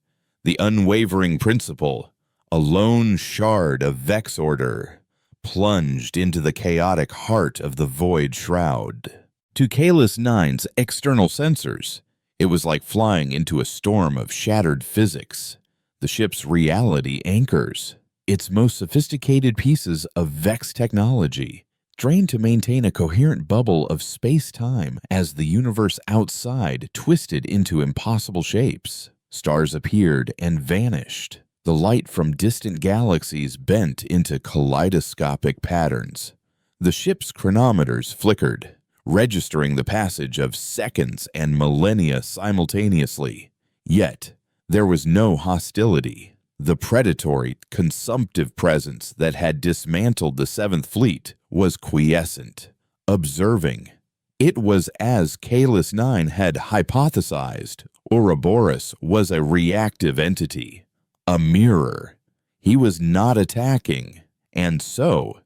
The unwavering principle, a lone shard of Vex order, plunged into the chaotic heart of the void shroud. To Kalis 9's external sensors, it was like flying into a storm of shattered physics. The ship's reality anchors, its most sophisticated pieces of Vex technology, strained to maintain a coherent bubble of space-time as the universe outside twisted into impossible shapes. Stars appeared and vanished. The light from distant galaxies bent into kaleidoscopic patterns. The ship's chronometers flickered, registering the passage of seconds and millennia simultaneously. Yet, there was no hostility. The predatory, consumptive presence that had dismantled the 7th Fleet was quiescent, observing. It was as Kalis 9 had hypothesized. Ouroboros was a reactive entity, a mirror. He was not attacking, and so,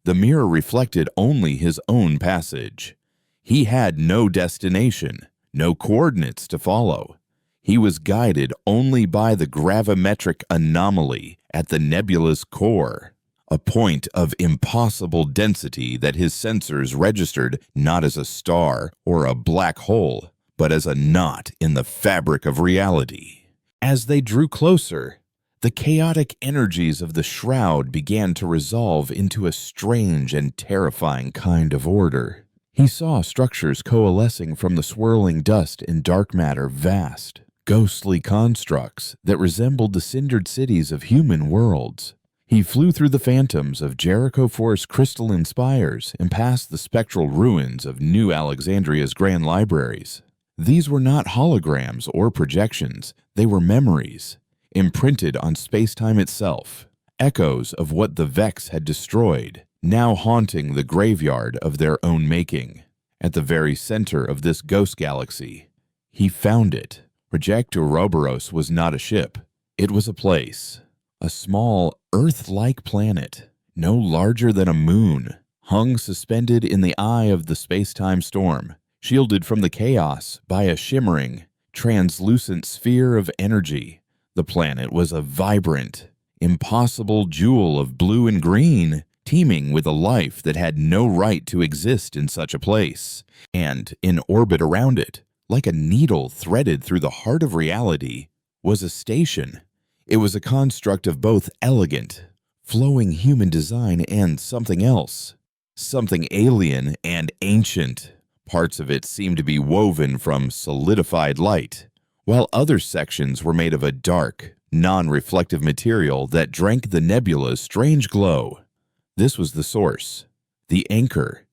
the mirror reflected only his own passage. He had no destination, no coordinates to follow. He was guided only by the gravimetric anomaly at the nebula's core, a point of impossible density that his sensors registered not as a star or a black hole, but as a knot in the fabric of reality. As they drew closer, the chaotic energies of the shroud began to resolve into a strange and terrifying kind of order. He saw structures coalescing from the swirling dust and dark matter vast, ghostly constructs that resembled the cindered cities of human worlds. He flew through the phantoms of Jericho Forest crystalline spires and past the spectral ruins of New Alexandria's grand libraries. These were not holograms or projections, they were memories, imprinted on space-time itself, echoes of what the Vex had destroyed, now haunting the graveyard of their own making. At the very center of this ghost galaxy, he found it. Project Ouroboros was not a ship. It was a place. A small, Earth-like planet, no larger than a moon, hung suspended in the eye of the space-time storm, shielded from the chaos by a shimmering, translucent sphere of energy. The planet was a vibrant, impossible jewel of blue and green, teeming with a life that had no right to exist in such a place. And in orbit around it, like a needle threaded through the heart of reality, was a station. It was a construct of both elegant, flowing human design and something else, something alien and ancient. Parts of it seemed to be woven from solidified light, while other sections were made of a dark, non-reflective material that drank the nebula's strange glow. This was the source, the anchor.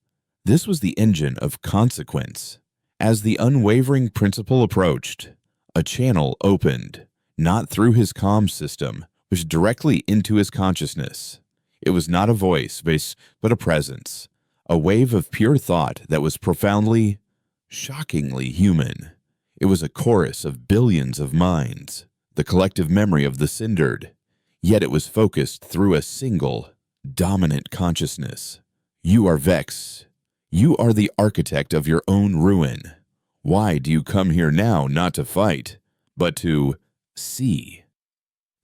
This was the engine of consequence. As the unwavering principle approached, a channel opened, not through his comm system, but directly into his consciousness. It was not a voice, but a presence, a wave of pure thought that was profoundly, shockingly human. It was a chorus of billions of minds, the collective memory of the cindered, yet it was focused through a single, dominant consciousness. You are Vex. You are the architect of your own ruin. Why do you come here now not to fight, but to see?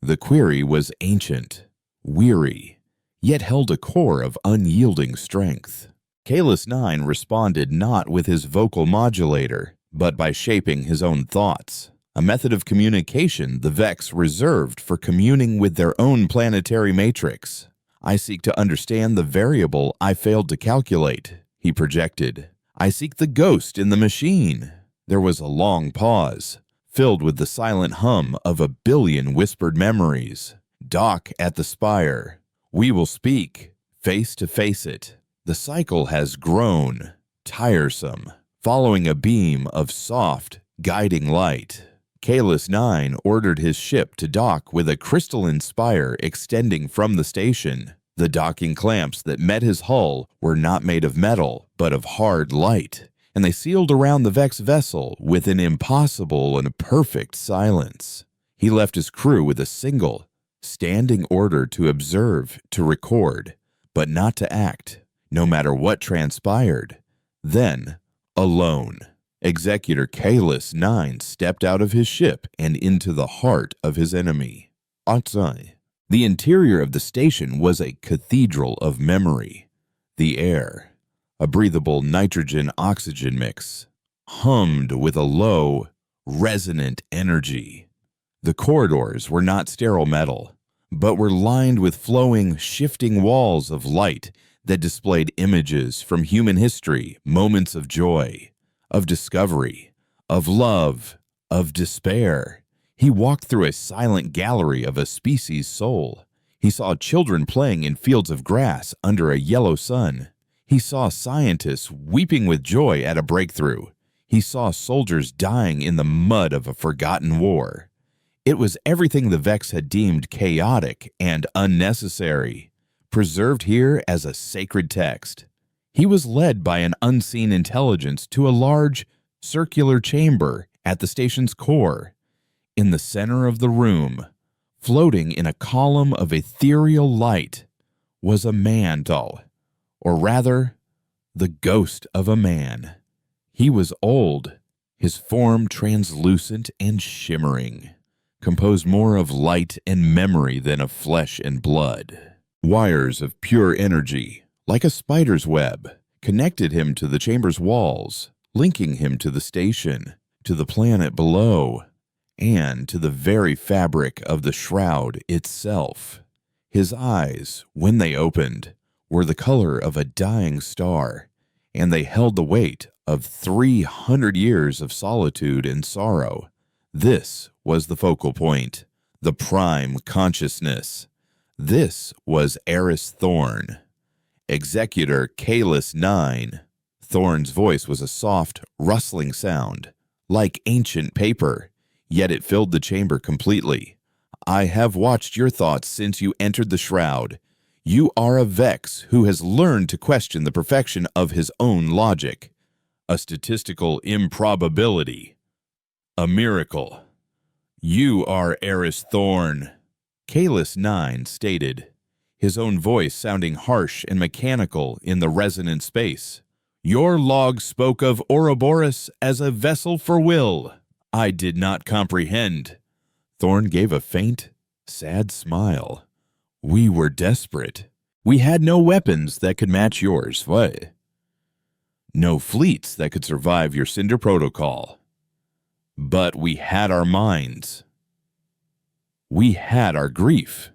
The query was ancient, weary, yet held a core of unyielding strength. Kalis 9 responded not with his vocal modulator, but by shaping his own thoughts, a method of communication the Vex reserved for communing with their own planetary matrix. I seek to understand the variable I failed to calculate, he projected. I seek the ghost in the machine. There was a long pause, filled with the silent hum of a billion whispered memories. Dock at the spire. We will speak, face to face it. The cycle has grown, tiresome, following a beam of soft, guiding light. Kalis 9 ordered his ship to dock with a crystalline spire extending from the station. The docking clamps that met his hull were not made of metal, but of hard light, and they sealed around the Vex vessel with an impossible and perfect silence. He left his crew with a single, standing order to observe, to record, but not to act, no matter what transpired. Then, alone, Executor Kalis 9 stepped out of his ship and into the heart of his enemy. Outside, the interior of the station was a cathedral of memory. The air, a breathable nitrogen-oxygen mix, hummed with a low, resonant energy. The corridors were not sterile metal, but were lined with flowing, shifting walls of light that displayed images from human history, moments of joy, of discovery, of love, of despair. He walked through a silent gallery of a species' soul. He saw children playing in fields of grass under a yellow sun. He saw scientists weeping with joy at a breakthrough. He saw soldiers dying in the mud of a forgotten war. It was everything the Vex had deemed chaotic and unnecessary, preserved here as a sacred text. He was led by an unseen intelligence to a large, circular chamber at the station's core. In the center of the room, floating in a column of ethereal light, was a man doll, or rather, the ghost of a man. He was old, his form translucent and shimmering, composed more of light and memory than of flesh and blood. Wires of pure energy, like a spider's web, connected him to the chamber's walls, linking him to the station, to the planet below, and to the very fabric of the shroud itself. His eyes, when they opened, were the color of a dying star, and they held the weight of 300 years of solitude and sorrow. This was the focal point, the prime consciousness. This was Eris Thorn, Executor Kalis 9. Thorn's voice was a soft, rustling sound, like ancient paper, yet it filled the chamber completely. I have watched your thoughts since you entered the shroud. You are a Vex who has learned to question the perfection of his own logic, a statistical improbability, a miracle. You are Eris Thorn, Kalis 9 stated, his own voice sounding harsh and mechanical in the resonant space. Your log spoke of Ouroboros as a vessel for will. I did not comprehend. Thorn gave a faint, sad smile. We were desperate. We had no weapons that could match yours, what? No fleets that could survive your Cinder Protocol. But we had our minds. We had our grief.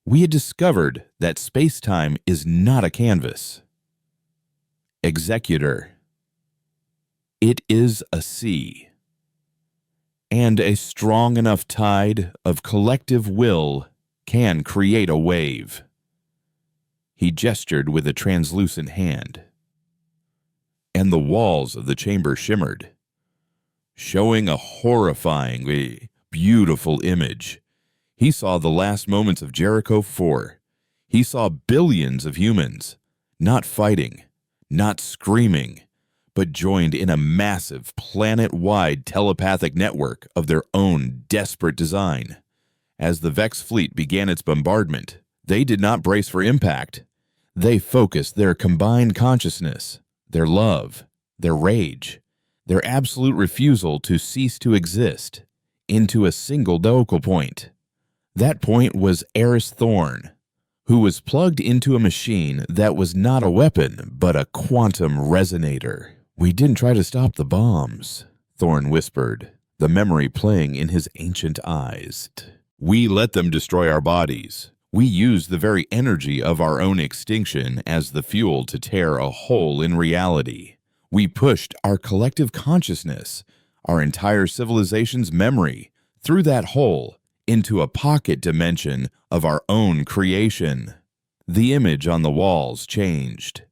We had discovered that space-time is not a canvas. Executor. It is a sea. And a strong enough tide of collective will can create a wave. He gestured with a translucent hand. And the walls of the chamber shimmered, showing a horrifyingly beautiful image. He saw the last moments of Jericho 4. He saw billions of humans, not fighting, not screaming, but joined in a massive planet-wide telepathic network of their own desperate design. As the Vex fleet began its bombardment, they did not brace for impact. They focused their combined consciousness, their love, their rage, their absolute refusal to cease to exist, into a single focal point. That point was Eris Thorn, who was plugged into a machine that was not a weapon, but a quantum resonator. We didn't try to stop the bombs, Thorn whispered, the memory playing in his ancient eyes. We let them destroy our bodies. We used the very energy of our own extinction as the fuel to tear a hole in reality. We pushed our collective consciousness, our entire civilization's memory, through that hole into a pocket dimension of our own creation. The image on the walls changed.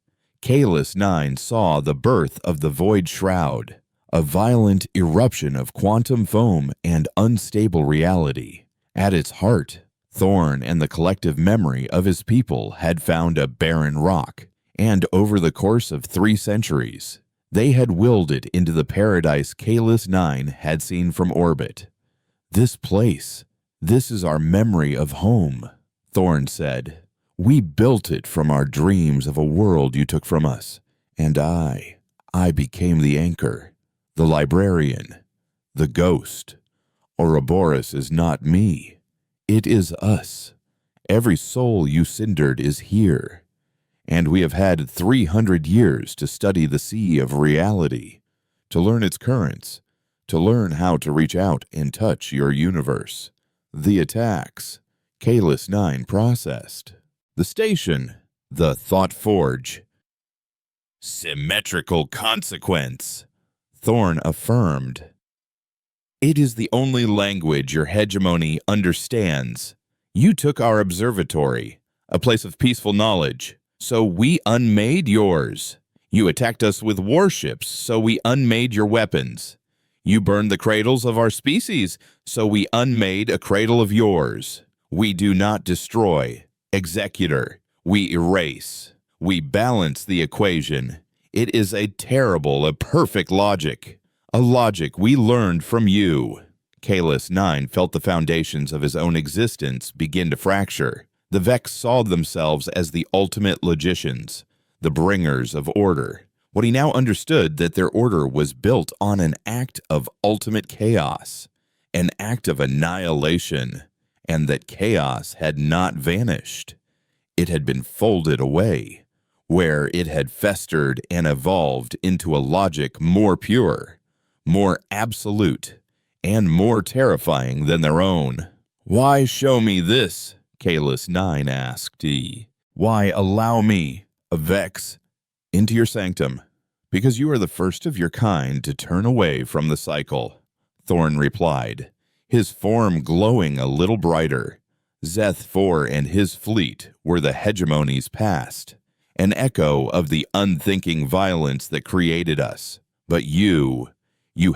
Kalis 9 saw the birth of the Void Shroud, a violent eruption of quantum foam and unstable reality. At its heart, Thorn and the collective memory of his people had found a barren rock, and over the course of 3 centuries, they had willed it into the paradise Kalis 9 had seen from orbit. This place, this is our memory of home, Thorn said. We built it from our dreams of a world you took from us, and I became the anchor, the librarian, the ghost. Ouroboros is not me. It is us. Every soul you cindered is here, and we have had 300 years to study the sea of reality, to learn its currents, to learn how to reach out and touch your universe. The attacks, Kalis 9 processed. The station, the Thought Forge. Symmetrical consequence, Thorn affirmed. It is the only language your hegemony understands. You took our observatory, a place of peaceful knowledge, so we unmade yours. You attacked us with warships, so we unmade your weapons. You burned the cradles of our species, so we unmade a cradle of yours. We do not destroy, executor. We erase. We balance the equation. It is a perfect logic. A logic we learned from you. Kalis 9 felt the foundations of his own existence begin to fracture. The Vex saw themselves as the ultimate logicians, the bringers of order. What he now understood that their order was built on an act of ultimate chaos, an act of annihilation, and that chaos had not vanished. It had been folded away, where it had festered and evolved into a logic more pure, more absolute, and more terrifying than their own. Why show me this? Kalis 9 asked. Why allow me, a Vex, into your sanctum? Because you are the first of your kind to turn away from the cycle, Thorn replied, his form glowing a little brighter. Zeth 4 and his fleet were the hegemony's past, an echo of the unthinking violence that created us. But you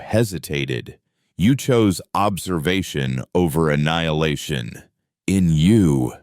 hesitated. You chose observation over annihilation. In you,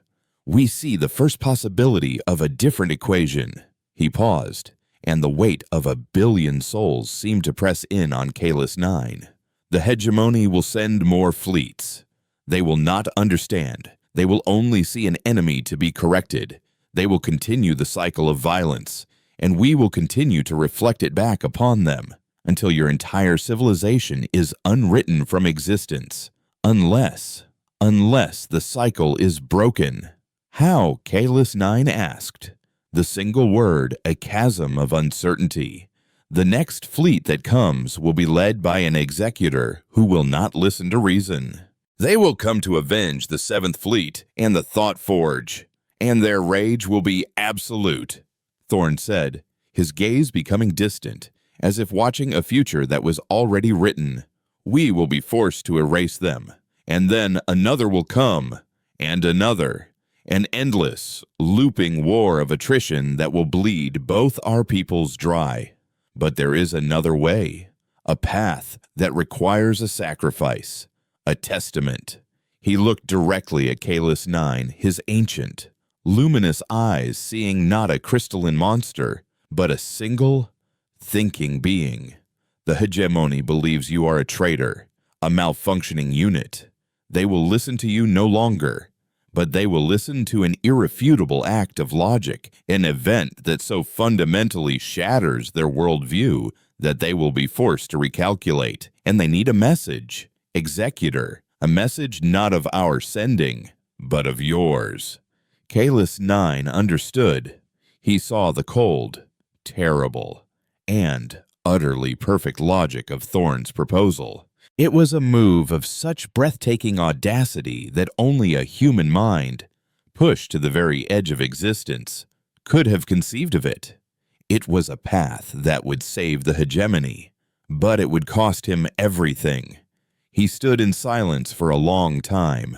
We see the first possibility of a different equation." He paused, and the weight of 1 billion souls seemed to press in on Kalis 9. "The hegemony will send more fleets. They will not understand. They will only see an enemy to be corrected. They will continue the cycle of violence, and we will continue to reflect it back upon them until your entire civilization is unwritten from existence. Unless the cycle is broken." "How?" Kalis 9 asked. "The single word, a chasm of uncertainty. The next fleet that comes will be led by an executor who will not listen to reason. They will come to avenge the 7th Fleet and the Thought Forge, and their rage will be absolute," Thorn said, his gaze becoming distant, as if watching a future that was already written. "We will be forced to erase them, and then another will come, and another. An endless, looping war of attrition that will bleed both our peoples dry. But there is another way, a path that requires a sacrifice, a testament." He looked directly at Kalis 9, his ancient, luminous eyes seeing not a crystalline monster, but a single, thinking being. "The hegemony believes you are a traitor, a malfunctioning unit. They will listen to you no longer, but they will listen to an irrefutable act of logic, an event that so fundamentally shatters their worldview that they will be forced to recalculate, and they need a message. Executor, a message not of our sending, but of yours." Kalis 9 understood. He saw the cold, terrible, and utterly perfect logic of Thorn's proposal. It was a move of such breathtaking audacity that only a human mind, pushed to the very edge of existence, could have conceived of it. It was a path that would save the hegemony, but it would cost him everything. He stood in silence for a long time,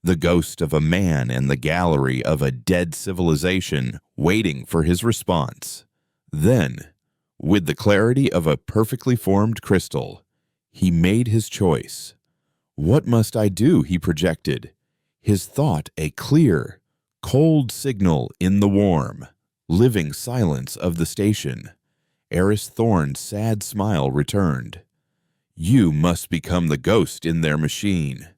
the ghost of a man in the gallery of a dead civilization, waiting for his response. Then, with the clarity of a perfectly formed crystal, he made his choice. "What must I do?" he projected, his thought a clear, cold signal in the warm, living silence of the station. Eris Thorn's sad smile returned. "You must become the ghost in their machine."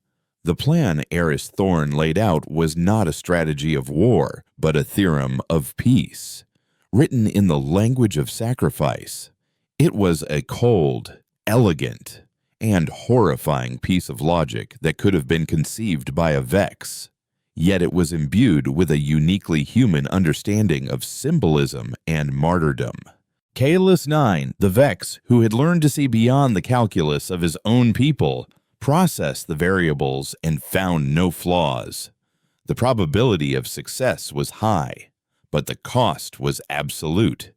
The plan Eris Thorn laid out was not a strategy of war, but a theorem of peace, written in the language of sacrifice. It was a cold, elegant, and horrifying piece of logic that could have been conceived by a Vex. Yet it was imbued with a uniquely human understanding of symbolism and martyrdom. Kalis 9, the Vex, who had learned to see beyond the calculus of his own people, processed the variables and found no flaws. The probability of success was high, but the cost was absolute.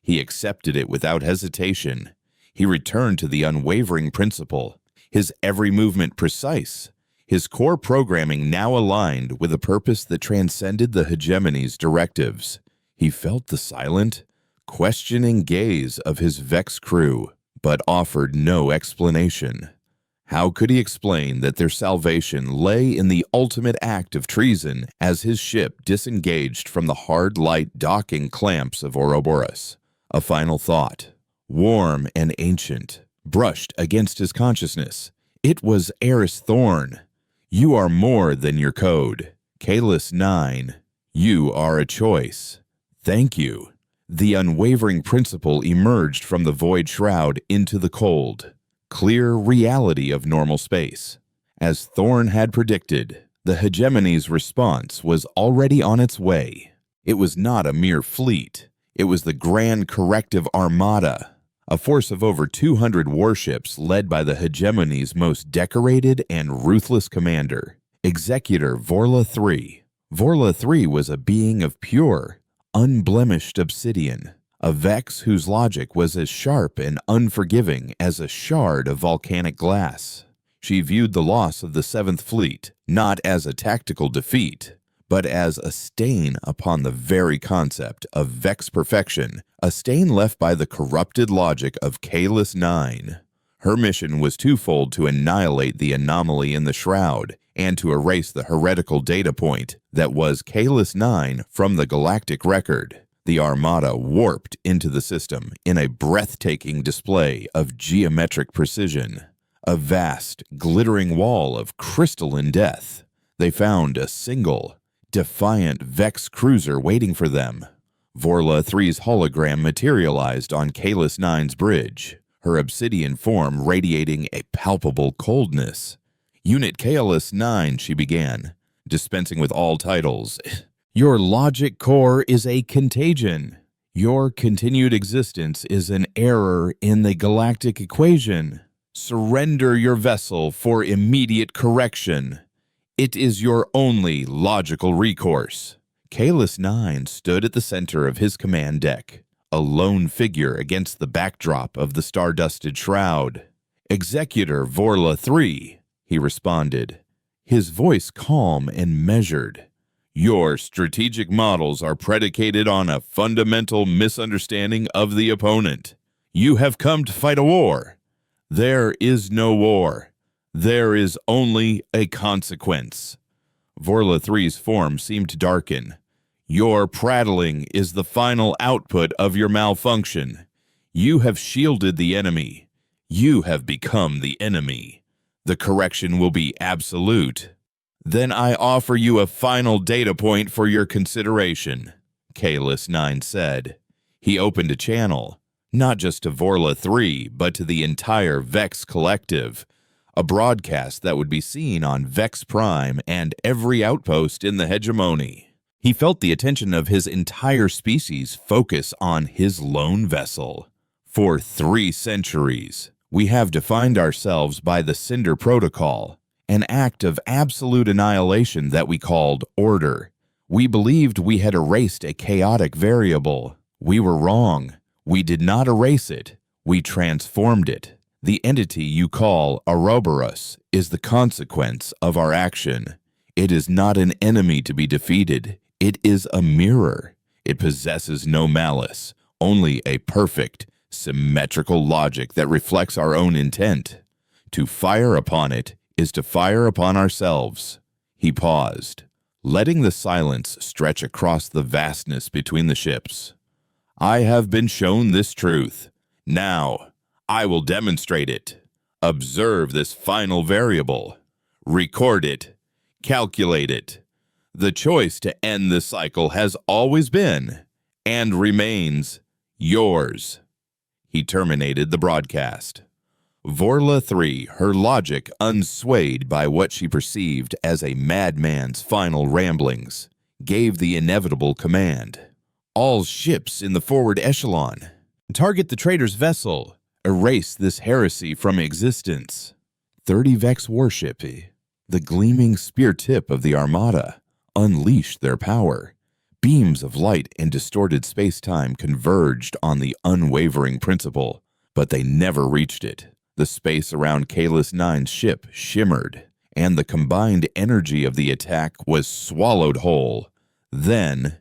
He accepted it without hesitation. He returned to the unwavering principle, his every movement precise, his core programming now aligned with a purpose that transcended the hegemony's directives. He felt the silent, questioning gaze of his Vex crew, but offered no explanation. How could he explain that their salvation lay in the ultimate act of treason as his ship disengaged from the hard light docking clamps of Ouroboros? A final thought, warm and ancient, brushed against his consciousness. It was Eris Thorn. "You are more than your code. Kalis 9, you are a choice. Thank you." The unwavering principle emerged from the void shroud into the cold, clear reality of normal space. As Thorn had predicted, the hegemony's response was already on its way. It was not a mere fleet. It was the Grand Corrective Armada, a force of over 200 warships led by the hegemony's most decorated and ruthless commander, Executor Vorla III. Vorla III was a being of pure, unblemished obsidian, a Vex whose logic was as sharp and unforgiving as a shard of volcanic glass. She viewed the loss of the 7th Fleet not as a tactical defeat, but as a stain upon the very concept of Vex perfection, a stain left by the corrupted logic of Kalis 9. Her mission was twofold: to annihilate the anomaly in the shroud and to erase the heretical data point that was Kalis 9 from the galactic record. The Armada warped into the system in a breathtaking display of geometric precision, a vast, glittering wall of crystalline death. They found a single, defiant Vex cruiser waiting for them. Vorla 3's hologram materialized on Kalis 9's bridge, her obsidian form radiating a palpable coldness. "Unit Kalis 9, she began, dispensing with all titles. "Your logic core is a contagion. Your continued existence is an error in the galactic equation. Surrender your vessel for immediate correction. It is your only logical recourse." Kalis 9 stood at the center of his command deck, a lone figure against the backdrop of the star-dusted shroud. "Executor Vorla 3, he responded, his voice calm and measured. "Your strategic models are predicated on a fundamental misunderstanding of the opponent. You have come to fight a war. There is no war. There is only a consequence." Vorla 3's form seemed to darken. "Your prattling is the final output of your malfunction. You have shielded the enemy. You have become the enemy. The correction will be absolute. Then I offer you a final data point for your consideration," Kalis 9 said. He opened a channel, not just to Vorla 3, but to the entire Vex collective, a broadcast that would be seen on Vex Prime and every outpost in the hegemony. He felt the attention of his entire species focus on his lone vessel. "For 3 centuries, we have defined ourselves by the Cinder Protocol, an act of absolute annihilation that we called order. We believed we had erased a chaotic variable. We were wrong. We did not erase it. We transformed it. The entity you call Ouroboros is the consequence of our action. It is not an enemy to be defeated. It is a mirror. It possesses no malice, only a perfect, symmetrical logic that reflects our own intent. To fire upon it is to fire upon ourselves." He paused, letting the silence stretch across the vastness between the ships. "I have been shown this truth. Now, I will demonstrate it. Observe this final variable. Record it. Calculate it. The choice to end this cycle has always been, and remains, yours." He terminated the broadcast. Vorla 3, her logic unswayed by what she perceived as a madman's final ramblings, gave the inevitable command. "All ships in the forward echelon. Target the traitor's vessel. Erase this heresy from existence." 30 Vex warship, the gleaming spear tip of the Armada, unleashed their power. Beams of light and distorted space-time converged on the unwavering principle, but they never reached it. The space around Kalis 9's ship shimmered, and the combined energy of the attack was swallowed whole. Then,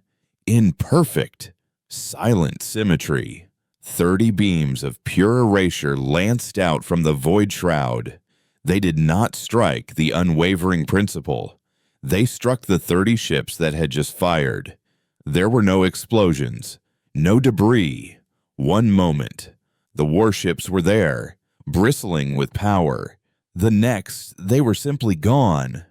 in perfect, silent symmetry, 30 beams of pure erasure lanced out from the void shroud. They did not strike the unwavering principle. They struck the 30 ships that had just fired. There were no explosions, no debris. One moment, the warships were there, bristling with power. The next, they were simply gone,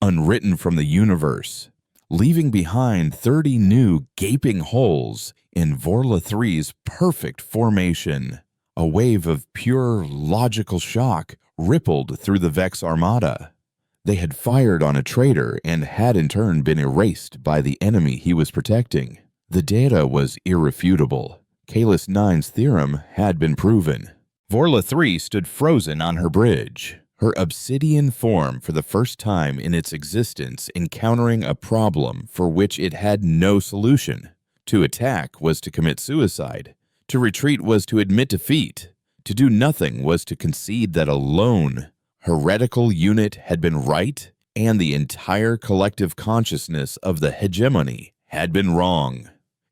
unwritten from the universe, leaving behind 30 new gaping holes in Vorla 3's perfect formation. A wave of pure logical shock rippled through the Vex Armada. They had fired on a traitor and had in turn been erased by the enemy he was protecting. The data was irrefutable. Kalis 9's theorem had been proven. Vorla 3 stood frozen on her bridge, her obsidian form for the first time in its existence encountering a problem for which it had no solution. To attack was to commit suicide. To retreat was to admit defeat. To do nothing was to concede that a lone, heretical unit had been right, and the entire collective consciousness of the hegemony had been wrong.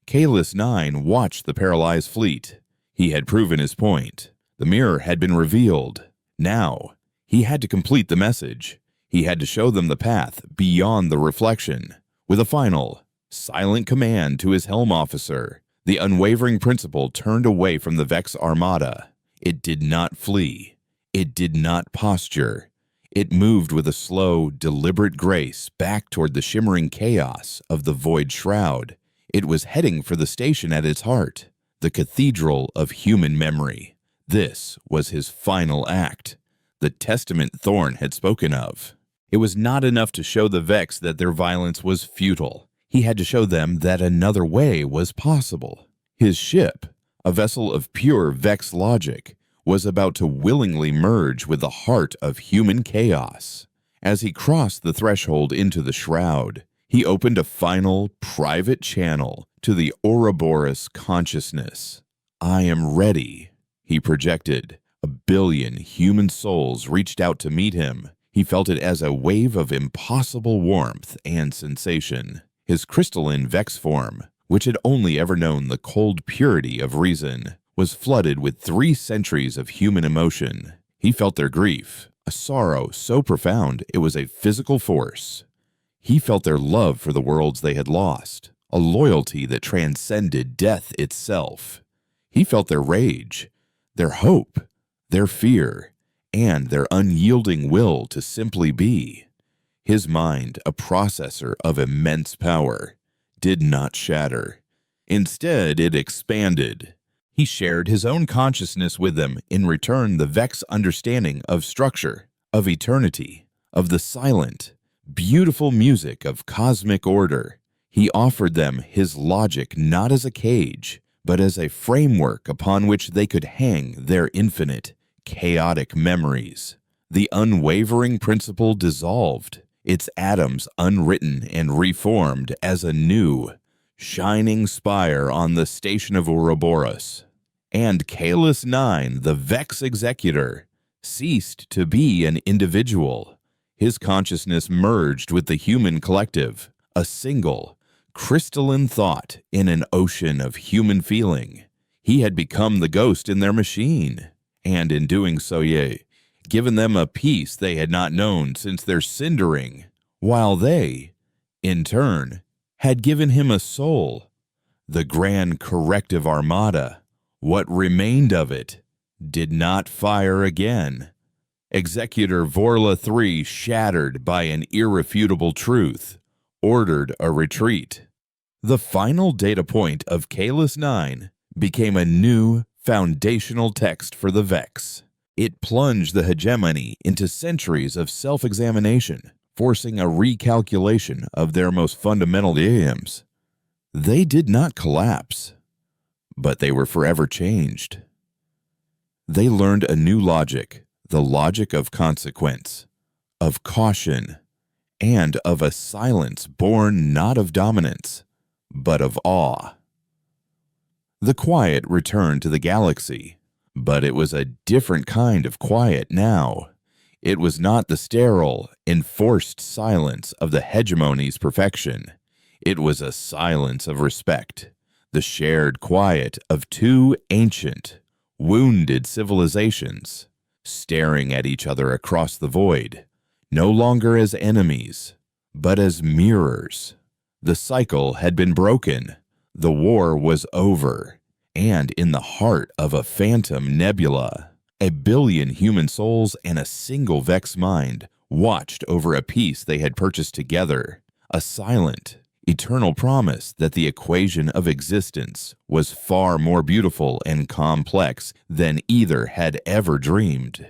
Kalis 9 watched the paralyzed fleet. He had proven his point. The mirror had been revealed. Now, he had to complete the message. He had to show them the path beyond the reflection. With a final, silent command to his helm officer, the unwavering principal turned away from the Vex armada. It did not flee. It did not posture. It moved with a slow, deliberate grace back toward the shimmering chaos of the void shroud. It was heading for the station at its heart, the cathedral of human memory. This was his final act, the testament Thorn had spoken of. It was not enough to show the Vex that their violence was futile. He had to show them that another way was possible. His ship, a vessel of pure Vex logic, was about to willingly merge with the heart of human chaos. As he crossed the threshold into the shroud, he opened a final, private channel to the Ouroboros consciousness. "I am ready," he projected. 1,000,000,000 human souls reached out to meet him. He felt it as a wave of impossible warmth and sensation. His crystalline Vex form, which had only ever known the cold purity of reason, was flooded with 3 centuries of human emotion. He felt their grief, a sorrow so profound it was a physical force. He felt their love for the worlds they had lost, a loyalty that transcended death itself. He felt their rage, their hope, their fear, and their unyielding will to simply be. His mind, a processor of immense power, did not shatter. Instead, it expanded. He shared his own consciousness with them, in return the Vex understanding of structure, of eternity, of the silent, beautiful music of cosmic order. He offered them his logic not as a cage, but as a framework upon which they could hang their infinite, chaotic memories. The unwavering principle dissolved, its atoms unwritten and reformed as a new, shining spire on the station of Ouroboros. And Kalis 9, the Vex executor, ceased to be an individual. His consciousness merged with the human collective, a single, crystalline thought in an ocean of human feeling. He had become the ghost in their machine, and in doing so, given them a peace they had not known since their cindering, while they, in turn, had given him a soul. The grand corrective armada, what remained of it, did not fire again. Executor Vorla III, shattered by an irrefutable truth, ordered a retreat. The final data point of Kalis 9 became a new, foundational text for the Vex. It plunged the hegemony into centuries of self-examination, forcing a recalculation of their most fundamental aims. They did not collapse, but they were forever changed. They learned a new logic, the logic of consequence, of caution, and of a silence born not of dominance, but of awe. The quiet returned to the galaxy, but it was a different kind of quiet now. It was not the sterile, enforced silence of the hegemony's perfection. It was a silence of respect, the shared quiet of 2 ancient, wounded civilizations, staring at each other across the void, no longer as enemies, but as mirrors. The cycle had been broken. The war was over, and in the heart of a phantom nebula, 1,000,000,000 human souls and a single Vex mind watched over a peace they had purchased together, a silent, eternal promise that the equation of existence was far more beautiful and complex than either had ever dreamed.